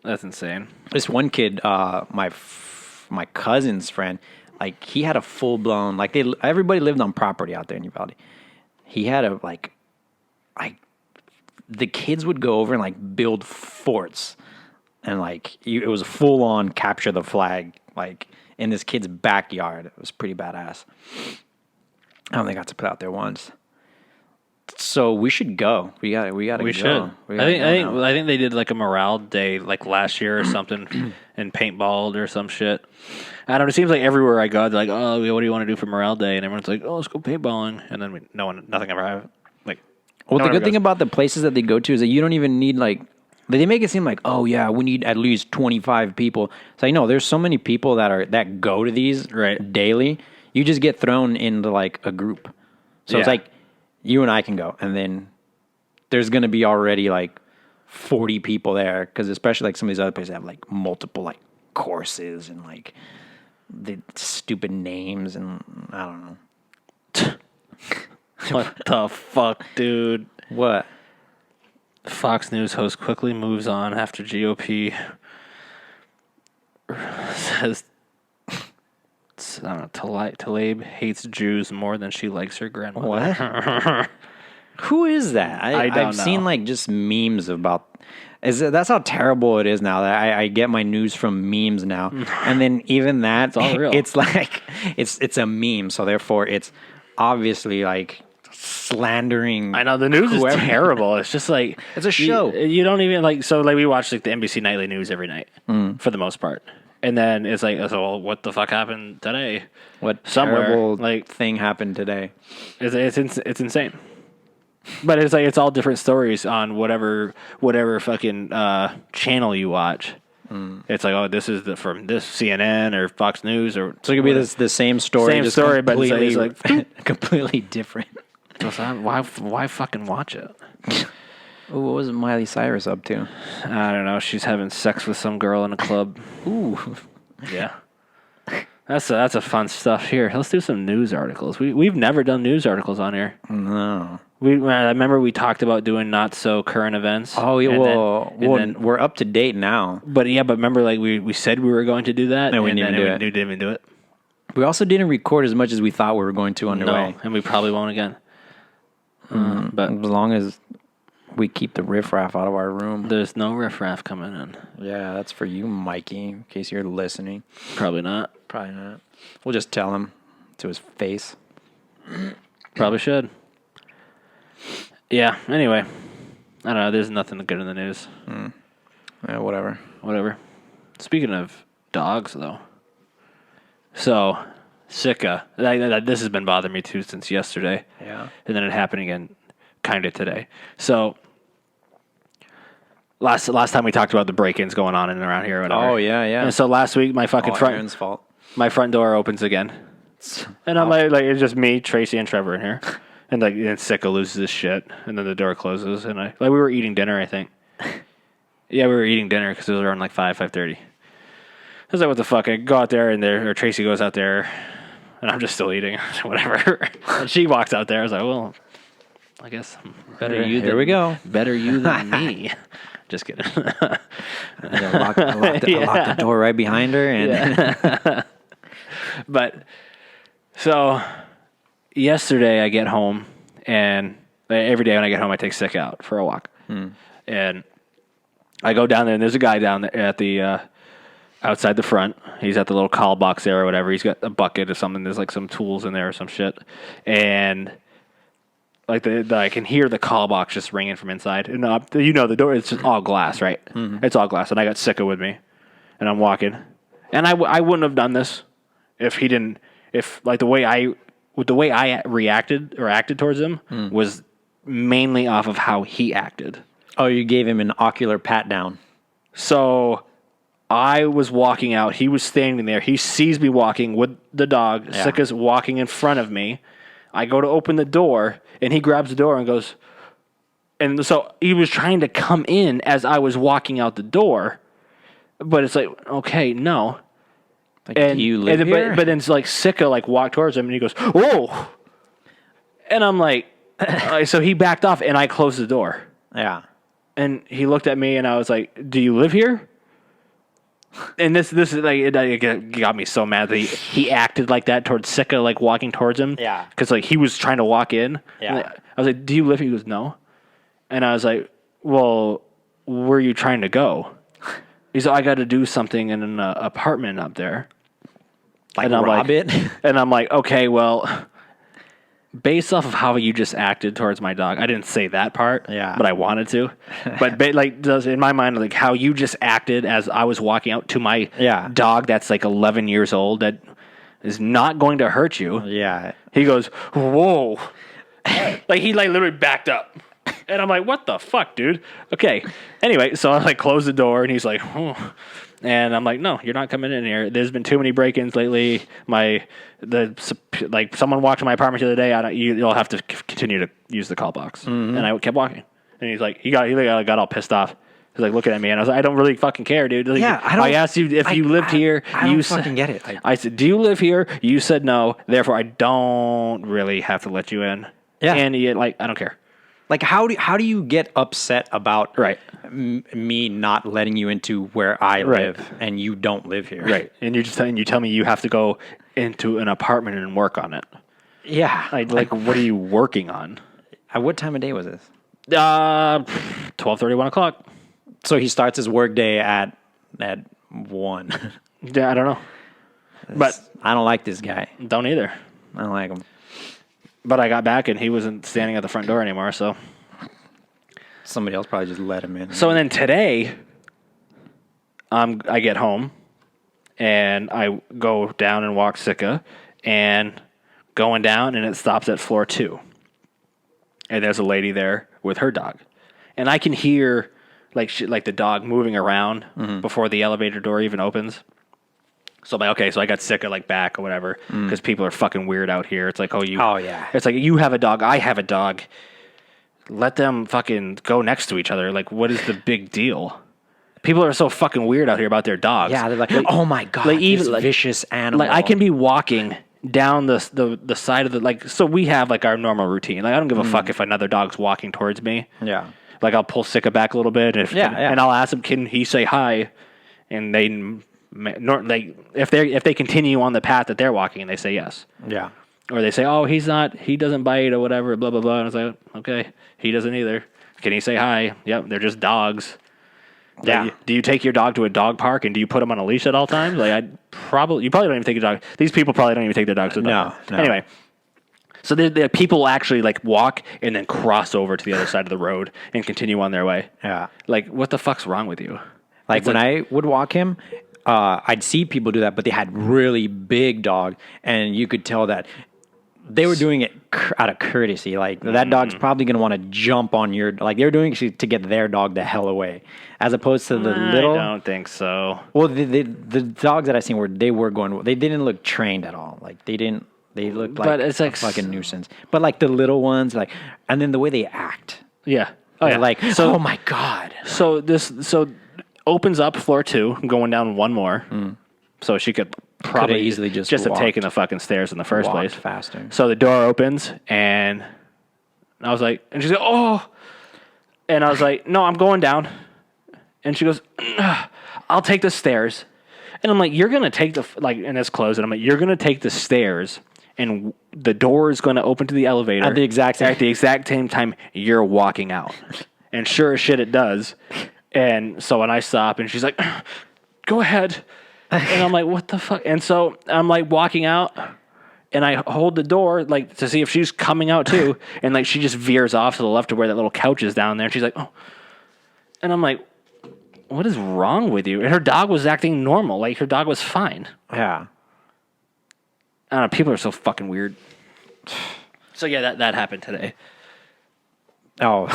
That's insane. This one kid, my cousin's friend. Like he had a full blown, like everybody lived on property out there in Uvalde. He had the kids would go over and like build forts, and like it was a full on capture the flag, like in this kid's backyard. It was pretty badass. I only got to put out there once, so we should go. We got to go. We should. I think they did like a morale day like last year or something, and paintballed or some shit. I don't know. It seems like everywhere I go, they're like, "Oh, what do you want to do for morale day?" And everyone's like, "Oh, let's go paintballing." And then nothing ever happened. Like, well, the good thing about the places that they go to is that you don't even need like. They make it seem like, oh yeah, we need at least 25 people. So I know there's so many people that go to these daily. You just get thrown into like a group. So it's like you and I can go, and then there's gonna be already like 40 people there, because especially like some of these other places have like multiple like courses and like the stupid names, and I don't know. What the fuck, dude? What? Fox News host quickly moves on after GOP says Tlaib hates Jews more than she likes her grandmother. What? Who is that? I've seen like just memes about. That's how terrible it is now that I get my news from memes now, and then even that it's all real. It's like it's a meme, so therefore it's obviously like slandering. I know the news is terrible. It's just like it's a show. You don't even like. So like we watch like the NBC nightly news every night for the most part, and then it's like, so well, what the fuck happened today? What terrible like thing happened today? It's insane. But it's like it's all different stories on whatever fucking channel you watch. It's like, oh, this is from this CNN or Fox News, or so it could be the same story, just completely, but it's like completely different. So why fucking watch it? Ooh, what was Miley Cyrus up to? I don't know. She's having sex with some girl in a club. Ooh, yeah. That's a fun stuff. Here, let's do some news articles. We've never done news articles on here. No. I remember we talked about doing not so current events. Oh yeah, then we're up to date now. But remember, like we said we were going to do that, and we didn't even do it. We also didn't record as much as we thought we were going to underway. No, and we probably won't again. But as long as we keep the riffraff out of our room, there's no riffraff coming in. Yeah, that's for you, Mikey, in case you're listening. Probably not. We'll just tell him to his face. Probably should. Yeah, anyway. I don't know. There's nothing good in the news. Yeah, whatever. Speaking of dogs, though. So, Sika. This has been bothering me, too, since yesterday. Yeah. And then it happened again kind of today. So, last time we talked about the break-ins going on in and around here or whatever. Oh, yeah. And so last week, my fucking Aaron's fault. My front door opens again. And I'm like, it's just me, Tracy, and Trevor in here. And then Sika loses his shit, and then the door closes, and we were eating dinner, I think. Yeah, we were eating dinner because it was around like 5:30. I was like, what the fuck? I go out there, or Tracy goes out there, and I'm just still eating, whatever. And she walks out there. I was like, well, I guess better you than me. Just kidding. I locked the door right behind her, and but so. Yesterday, I get home, and every day when I get home, I take Sick out for a walk. And I go down there, and there's a guy down there at the outside the front. He's at the little call box there or whatever. He's got a bucket or something. There's like some tools in there or some shit. And like I can hear the call box just ringing from inside. And the door, it's just all glass, right? Mm-hmm. It's all glass. And I got Sika with me, and I'm walking, and I wouldn't have done this if he didn't. If like the way I reacted or acted towards him was mainly off of how he acted. Oh, you gave him an ocular pat down. So I was walking out. He was standing there. He sees me walking with the dog. Yeah. Sika's walking in front of me. I go to open the door, and he grabs the door and goes. And so he was trying to come in as I was walking out the door, but it's like, okay, no. Like, do you live here? But then it's like Sika like walked towards him, and he goes, "Whoa!" And I'm like, so he backed off, and I closed the door. Yeah. And he looked at me, and I was like, "Do you live here?" And this is like it got me so mad that he acted like that towards Sika, like walking towards him. Yeah. Because like he was trying to walk in. Yeah. I was like, "Do you live here?" He goes, "No." And I was like, "Well, where are you trying to go?" He's like, "I got to do something in an apartment up there." Like and I'm rob it? And I'm like, okay, well, based off of how you just acted towards my dog, I didn't say that part, but I wanted to. But in my mind, like how you just acted as I was walking out to my dog that's like 11 years old that is not going to hurt you. Yeah. He goes, whoa. Like he like literally backed up. And I'm like, what the fuck, dude? Okay. Anyway, so I like closed the door, and he's like, oh. And I'm like, no, you're not coming in here. There's been too many break-ins lately. Someone walked to my apartment the other day. You'll have to continue to use the call box. Mm-hmm. And I kept walking. And he's like, he got all pissed off. He's like looking at me, and I was like, I don't really fucking care, dude. Like, I asked you if you lived here. I don't fucking get it. I said, do you live here? You said no. Therefore, I don't really have to let you in. Yeah. And I don't care. Like, how do you get upset about me not letting you into where I live and you don't live here? Right. And you tell me you have to go into an apartment and work on it. Yeah. Like what are you working on? At what time of day was this? 12:30, 1 o'clock. So he starts his work day at 1. Yeah, I don't know. But I don't like this guy. Don't either. I don't like him. But I got back, and he wasn't standing at the front door anymore, so. Somebody else probably just let him in. So, and then today, I get home, and I go down and walk Sika, and going down, and it stops at floor 2. And there's a lady there with her dog. And I can hear, like the dog moving around before the elevator door even opens. So I'm like, okay, so I got Sika like back or whatever because people are fucking weird out here. It's like, it's like you have a dog, I have a dog. Let them fucking go next to each other. Like, what is the big deal? People are so fucking weird out here about their dogs. Yeah, they're like oh my god, like, even this vicious animal. Like I can be walking down the side of the so we have like our normal routine. Like I don't give a fuck if another dog's walking towards me. Yeah. Like I'll pull Sika back a little bit, and I'll ask him, can he say hi? And they. If they continue on the path that they're walking and they say yes, or they say he doesn't bite or whatever, blah blah blah, and it's like okay, he doesn't either. Can he say hi? Yep, they're just dogs. Like, do you take your dog to a dog park and do you put him on a leash at all times? Like you probably don't even take your dog. These people probably don't even take their dogs to a dog park. No. Anyway, so the people actually like walk and then cross over to the other side of the road and continue on their way. Yeah, like what the fuck's wrong with you? Like when I would walk him. I'd see people do that, but they had really big dog, and you could tell that they were doing it out of courtesy. Like that dog's probably going to want to jump on your. Like they were doing it to get their dog the hell away, as opposed to the little. I don't think so. Well, the dogs that I seen they didn't look trained at all. Like they didn't. They looked like a fucking nuisance. But like the little ones, like, and then the way they act. Yeah. Oh yeah. Like oh my god. So opens up floor 2, going down one more. So she could probably easily just have taken the fucking stairs in the first place. Faster. So the door opens, and I was like, and she's like, oh, and I was like, no, I'm going down. And she goes, I'll take the stairs. And I'm like, you're gonna take and it's closed. And I'm like, you're gonna take the stairs, and the door is gonna open to the elevator at the exact same time you're walking out. And sure as shit, it does. And so when I stop, and she's like, go ahead. And I'm like, what the fuck? And so I'm like walking out, And I hold the door like to see if she's coming out too, and like she just veers off to the left to where that little couch is down there. And she's like, "Oh," and I'm like, "What is wrong with you?" And her dog was acting normal, like her dog was fine. Yeah. I don't know. People are so fucking weird. So yeah, that happened today. Oh,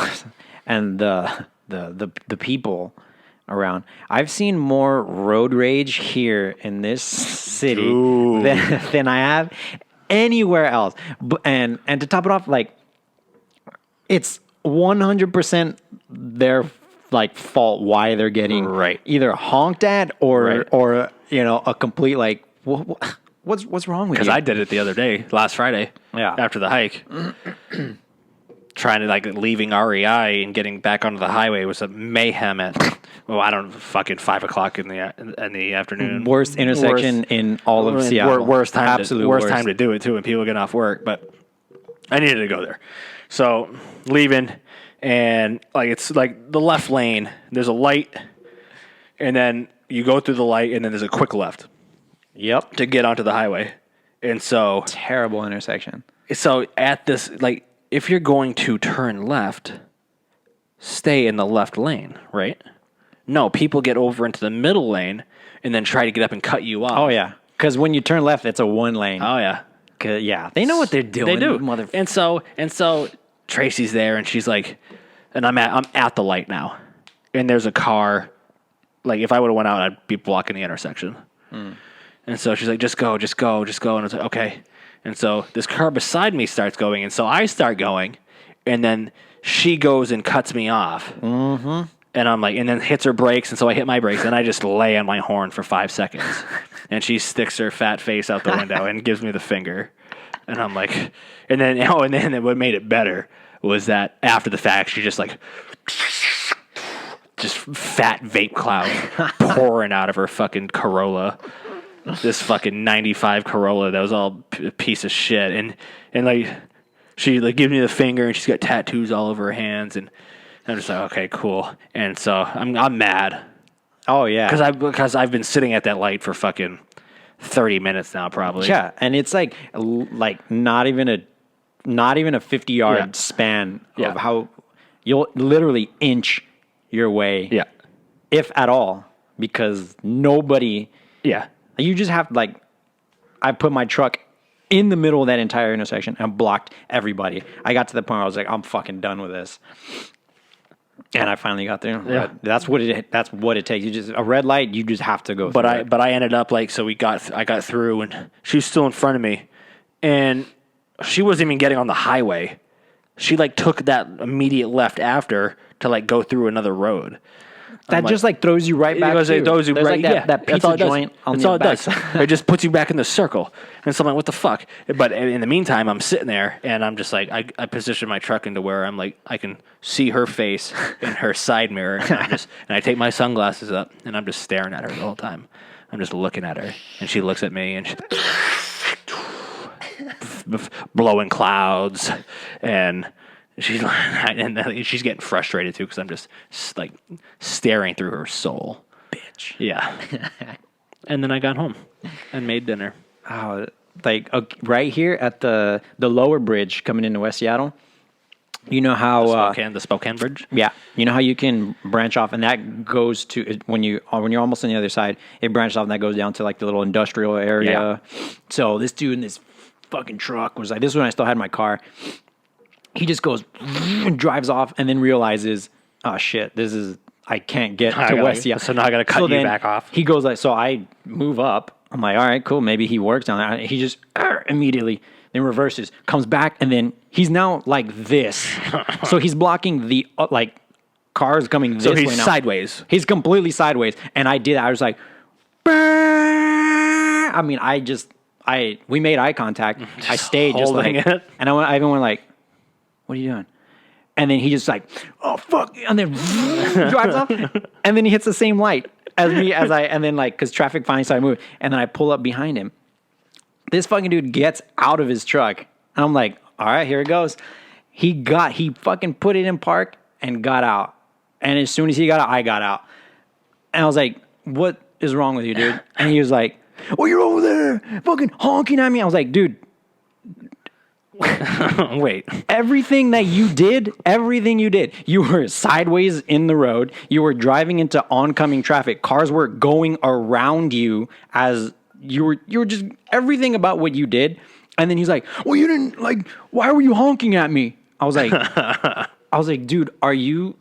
and the people around. I've seen more road rage here in this city than I have anywhere else. And to top it off, like it's 100% their like fault why they're getting either honked at or a complete like what's wrong with you? Because I did it the other day, last Friday. Yeah. After the hike. Trying to like leaving REI and getting back onto the highway was a mayhem at fucking 5 o'clock in the afternoon. Worst intersection in all of Seattle. Worst time to do it too when people get off work. But I needed to go there, so leaving and like it's like the left lane. There's a light, and then you go through the light, and then there's a quick left. Yep. To get onto the highway, and so terrible intersection. So at this like. If you're going to turn left, stay in the left lane, right? No, people get over into the middle lane and then try to get up and cut you off. Oh, yeah. Because when you turn left, it's a one lane. Oh, yeah. Yeah, they know what they're doing. They do. And so Tracy's there, and she's like, and I'm at the light now. And there's a car. Like, if I would have went out, I'd be blocking the intersection. And so she's like, just go. And I was like, okay. And so this car beside me starts going, and so I start going, and then she goes and cuts me off. Mm-hmm. And I'm like, and then hits her brakes, and so I hit my brakes, and I just lay on my horn for 5 seconds. And she sticks her fat face out the window and gives me the finger. And I'm like, and then what made it better was that after the fact, she just like, just fat vape cloud pouring out of her fucking Corolla. This fucking 95 Corolla that was all a piece of shit. And like, she like gives me the finger, and she's got tattoos all over her hands. And I'm just like, okay, cool. And so I'm mad. Oh, yeah. Because I've been sitting at that light for fucking 30 minutes now, probably. Yeah, and it's like not even a 50-yard span of how you'll literally inch your way. Yeah. If at all, because nobody. Yeah. You just have like, I put my truck in the middle of that entire intersection and blocked everybody. I got to the point where I was like, I'm fucking done with this. And I finally got there. Yeah. That's what it takes. You just a red light, you just have to go through it. But I ended up like, so I got through, and she was still in front of me, and she wasn't even getting on the highway. She like took that immediate left after to like go through another road. That just like throws you right back. It throws you right. Like that pizza joint on that's the all back. it does. It just puts you back in the circle. And so I'm like, what the fuck? But in the meantime, I'm sitting there, and I'm just like, I position my truck into where I'm like, I can see her face in her side mirror, and I take my sunglasses up, and I'm just staring at her the whole time. I'm just looking at her, and she looks at me, and she blowing clouds, and she's getting frustrated too because I'm just like staring through her soul. Bitch. Yeah. And then I got home and made dinner. Oh, like right here at the lower bridge coming into West Seattle. You know how the Spokane Bridge? Yeah. You know how you can branch off, and that goes to when you're almost on the other side, it branches off and that goes down to like the little industrial area. Yeah. So this dude in this fucking truck was like, this is when I still had my car. He just goes and drives off, and then realizes, oh shit, I can't get to West Seattle. So now I got to cut you back off. He goes like, so I move up. I'm like, all right, cool. Maybe he works on that. He just immediately then reverses, comes back, and then he's now like this. So he's blocking the like cars coming this way now. So he's sideways. He's completely sideways. And I did. I was like, I mean, we made eye contact. I stayed just like, it. And I even went like, what are you doing? And then he just like, oh fuck, and then drives off, and then he hits the same light as me and then like, cause traffic finally started moving, and then I pull up behind him. This fucking dude gets out of his truck, and I'm like, all right, here it goes. He fucking put it in park and got out, and as soon as he got out, I got out, and I was like, what is wrong with you, dude? And he was like, well, you're over there fucking honking at me. I was like, dude, Wait. Everything you did, you were sideways in the road. You were driving into oncoming traffic. Cars were going around you as you were just everything about what you did. And then he's like, well, you didn't like, why were you honking at me? I was like, dude, are you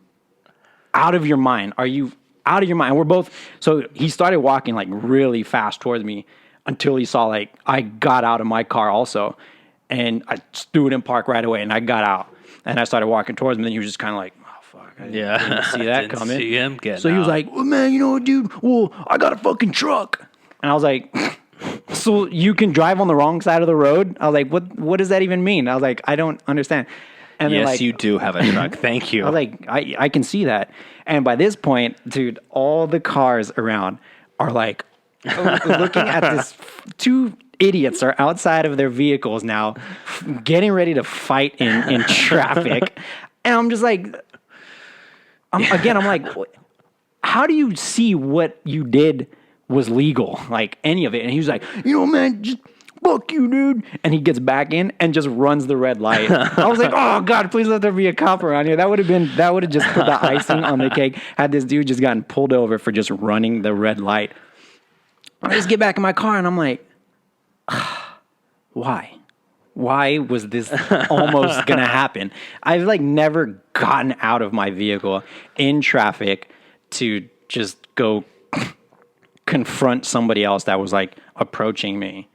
out of your mind? Are you out of your mind? We're both, so he started walking like really fast towards me until he saw like, I got out of my car also. And I threw it in park right away, and I got out, and I started walking towards him. And he was just kind of like, "Oh fuck, I didn't see that coming." See him so he was like, "Well, man, you know what, dude? Well, I got a fucking truck." And I was like, "So you can drive on the wrong side of the road?" I was like, "What does that even mean?" I was like, "I don't understand." And yes, like, you do have a truck. Thank you. I was like, I can see that. And by this point, dude, all the cars around are like looking at this two idiots are outside of their vehicles now, getting ready to fight in traffic. And I'm just like, I'm like, how do you see what you did was legal? Like any of it. And he was like, you know, man, just fuck you, dude. And he gets back in and just runs the red light. I was like, oh God, please let there be a cop around here. That would have just put the icing on the cake had this dude just gotten pulled over for just running the red light. I just get back in my car and I'm like, why? Why was this almost gonna happen? I've like never gotten out of my vehicle in traffic to just go confront somebody else that was like approaching me.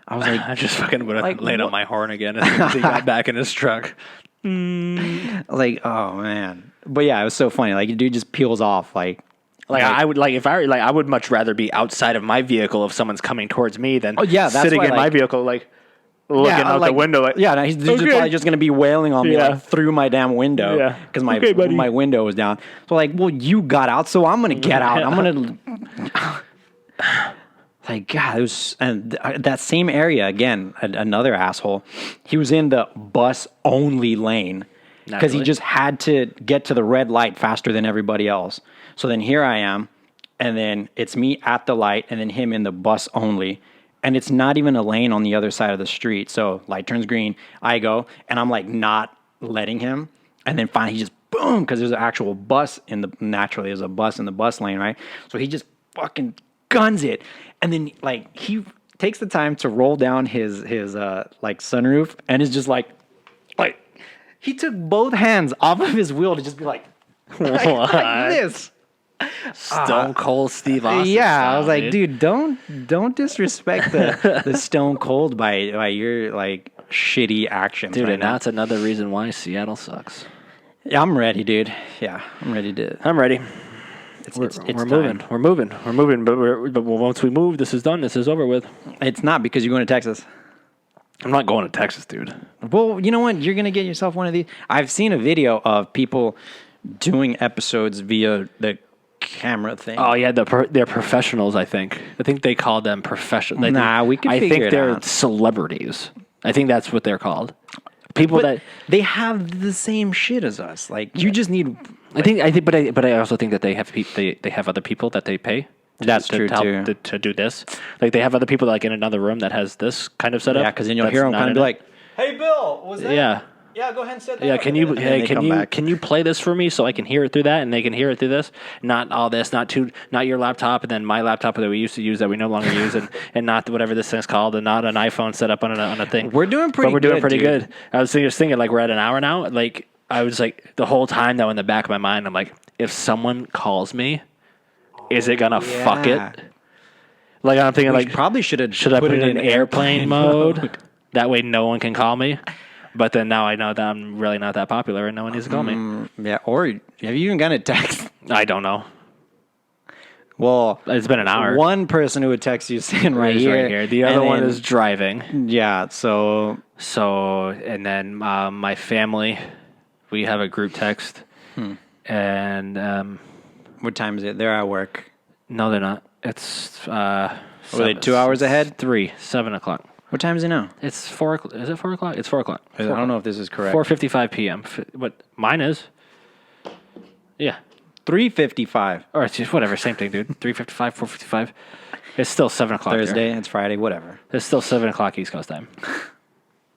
I was like, I just fucking would have like, laid on my horn again as soon as he got back in his truck. I was like, oh man. But yeah, it was so funny. Like, the dude just peels off. I would I would much rather be outside of my vehicle if someone's coming towards me than that's sitting why, in my vehicle looking out the window he's just probably just gonna be wailing on me like through my damn window because my window was down. So like, well, you got out, so I'm gonna get out. I'm gonna like, God, it was, and that same area again. Another asshole. He was in the bus only lane because he just had to get to the red light faster than everybody else. So then here I am, and then it's me at the light, and then him in the bus only. And it's not even a lane on the other side of the street. So light turns green, I go, and I'm like not letting him. And then finally he just boom, because there's an actual bus naturally there's a bus in the bus lane, right? So he just fucking guns it. And then like he takes the time to roll down his like sunroof and is just like he took both hands off of his wheel to just be like this. Stone Cold Steve Austin. Yeah, style, I was like, dude, don't disrespect the Stone Cold by your like shitty actions. Dude, right and now. that's another reason why Seattle sucks. Yeah, I'm ready, dude. Yeah, I'm ready. We're moving. We're moving. But once we move, this is done. This is over with. It's not because you're going to Texas. I'm not going to Texas, dude. Well, you know what? You're going to get yourself one of these. I've seen a video of people doing episodes via the camera thing. Oh yeah, they're professionals. I think they call them professional. We can. I figure think it they're out. Celebrities. I think that's what they're called. People that they have the same shit as us. Like you just need. But I also think that they have other people that they pay. That's true too. To do this, like they have other people like in another room that has this kind of setup. Yeah, because then you'll hear them kind of be like, "Hey, Bill, was that?" Yeah. Yeah, go ahead and set that. Yeah, can you play this for me so I can hear it through that and they can hear it through this? Not all this, not your laptop and then my laptop that we used to use that we no longer use and not whatever this thing's called and not an iPhone set up on a thing. We're doing pretty good. I was just thinking like we're at an hour now. Like I was like the whole time though in the back of my mind I'm like if someone calls me, is it gonna fuck it? Like I'm thinking like probably should I put it in airplane mode? That way no one can call me. But then now I know that I'm really not that popular and no one needs to call me. Yeah, or have you even gotten a text? I don't know. Well, it's been an hour. One person who would text you saying right here. The other one is driving. Yeah, so and then my family, we have a group text. And what time is it? They're at work. No, they're not. It's were they 2 hours ahead? 7 o'clock. What time is it now? It's 4 o'clock. Is it 4 o'clock? It's 4 o'clock. I don't know if this is correct. 4:55 p.m. But mine is. Yeah. 3:55. Or it's just whatever. Same thing, dude. 3:55, 4:55. It's still 7 o'clock. Thursday. There. It's Friday. Whatever. It's still 7 o'clock East Coast time.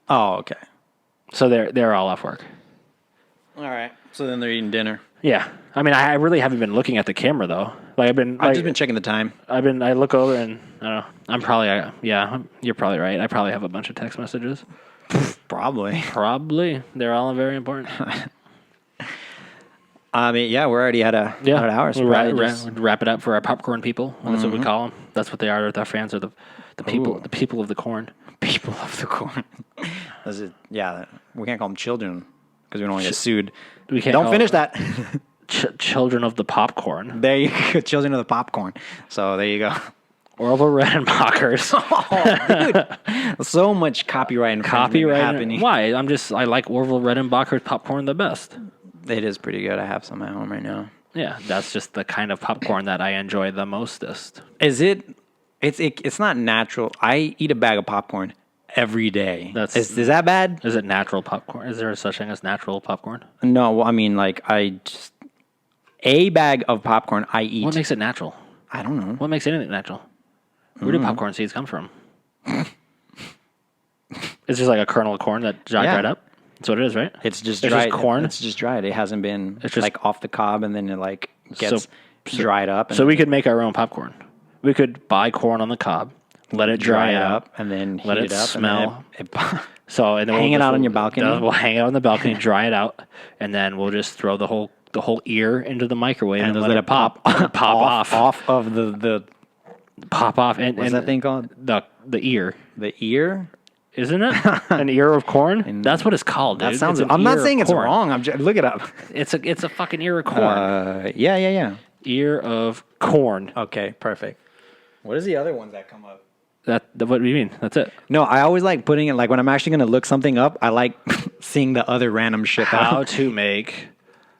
Oh, okay. So they're all off work. All right. So then they're eating dinner. Yeah. I mean, I really haven't been looking at the camera though. Like I've just been checking the time. I look over and I don't know. I'm probably you're probably right. I probably have a bunch of text messages. Probably. They're all very important. I mean, yeah, we're already at an hour. So wrap it up for our popcorn people. That's what we call them. That's what they are. Our fans are the people of the corn. People of the corn. We can't call them children because we don't want to get sued. We can't. Don't finish that. Children of the popcorn. There you go. Children of the popcorn. So there you go. Orville Redenbacher's. Oh, dude. So much copyright happening. Why? I like Orville Redenbacher's popcorn the best. It is pretty good. I have some at home right now. Yeah, that's just the kind of popcorn that I enjoy the mostest. Is it? It's not natural. I eat a bag of popcorn every day. Is that bad? Is it natural popcorn? Is there such thing as natural popcorn? No, well, I mean, like a bag of popcorn I eat. What makes it natural? I don't know. What makes anything natural? Where do popcorn seeds come from? It's just like a kernel of corn that dried up. That's what it is, right? It's just dried corn. It's just dried. It hasn't been it's just, like off the cob and then it like gets dried up. So we could make our own popcorn. We could buy corn on the cob, let it dry up, and then let it up, smell. And then hang it out on your balcony. We'll hang it on the balcony, dry it out, and then we'll just throw the whole ear into the microwave and let it pop off of the pop off. And what's that thing called? The ear. The ear. Isn't it an ear of corn? That's what it's called, dude. That sounds. I'm not saying it's wrong. Look it up. It's a fucking ear of corn. Yeah. Ear of corn. Okay, perfect. What is the other ones that come up? What do you mean? That's it. No, I always like putting it like when I'm actually going to look something up. I like seeing the other random shit. How to make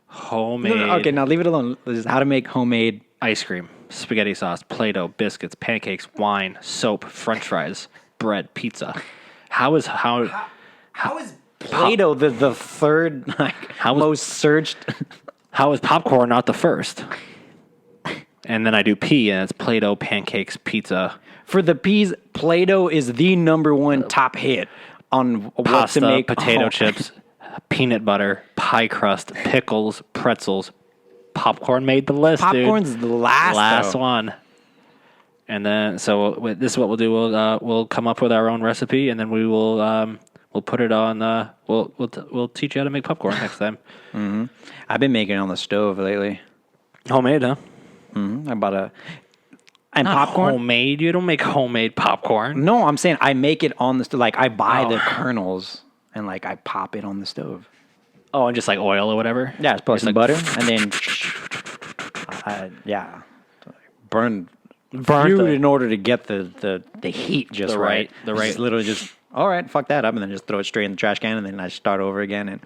homemade. No, okay, now leave it alone. This is how to make homemade ice cream, spaghetti sauce, Play-Doh, biscuits, pancakes, wine, soap, French fries, bread, pizza. How is Play-Doh the third most searched? How is popcorn not the first? And then I do P, and it's Play-Doh, pancakes, pizza. For the P's, Play-Doh is the number one top hit on pasta, what to make. Potato chips, peanut butter, pie crust, pickles, pretzels. Popcorn made the list, Popcorn's dude. the last one. And then, so this is what we'll do. We'll come up with our own recipe, and then we'll put it on. We'll teach you how to make popcorn next time. Mm-hmm. I've been making it on the stove lately. Homemade, huh? Mm-hmm. I bought not popcorn. Homemade? You don't make homemade popcorn. No, I'm saying I make it on the stove. Like I buy the kernels and like I pop it on the stove. Oh, and just like oil or whatever. Yeah, just put some butter and then burn in order to get the heat just right. Just literally just all right, fuck that up and then just throw it straight in the trash can and then I start over again and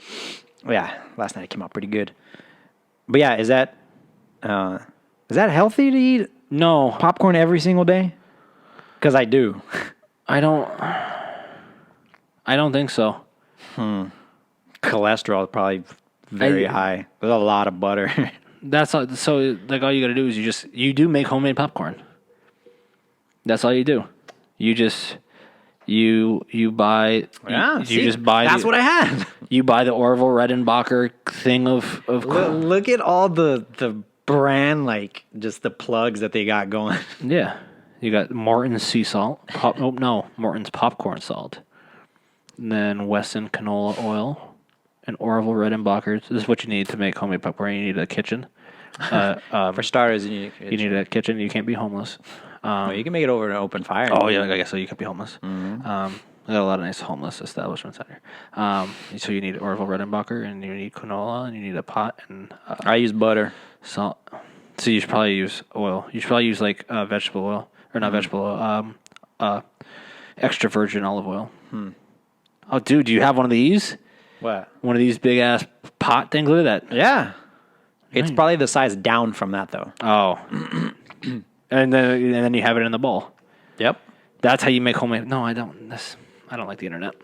last night it came out pretty good. But yeah, is that healthy to eat? No. Popcorn every single day? Because I do. I don't think so. Cholesterol is probably very high. There's a lot of butter. So all you got to do is you do make homemade popcorn. That's all you do. You just you buy just buy. That's what I had. You buy the Orville Redenbacher thing of look at all the brand, like just the plugs that they got going. Yeah, you got Morton's sea salt. Morton's popcorn salt. And then Wesson canola oil and Orville Redenbacher's. This is what you need to make homemade popcorn. You need a kitchen. For starters, you need a kitchen. You can't be homeless. You can make it over an open fire. Oh yeah, I guess so. You can be homeless. Mm-hmm. I got a lot of nice homeless establishments out here. So you need Orville Redenbacher, and you need canola, and you need a pot, and I use butter, salt. So you should probably use oil. You should probably use like vegetable oil, or not vegetable oil, extra virgin olive oil. Oh, dude, do you have one of these? What? One of these big ass pot things? Look at that. Yeah, it's probably the size down from that though. Oh, and then you have it in the bowl. Yep. That's how you make homemade. No, I don't. I don't like the internet.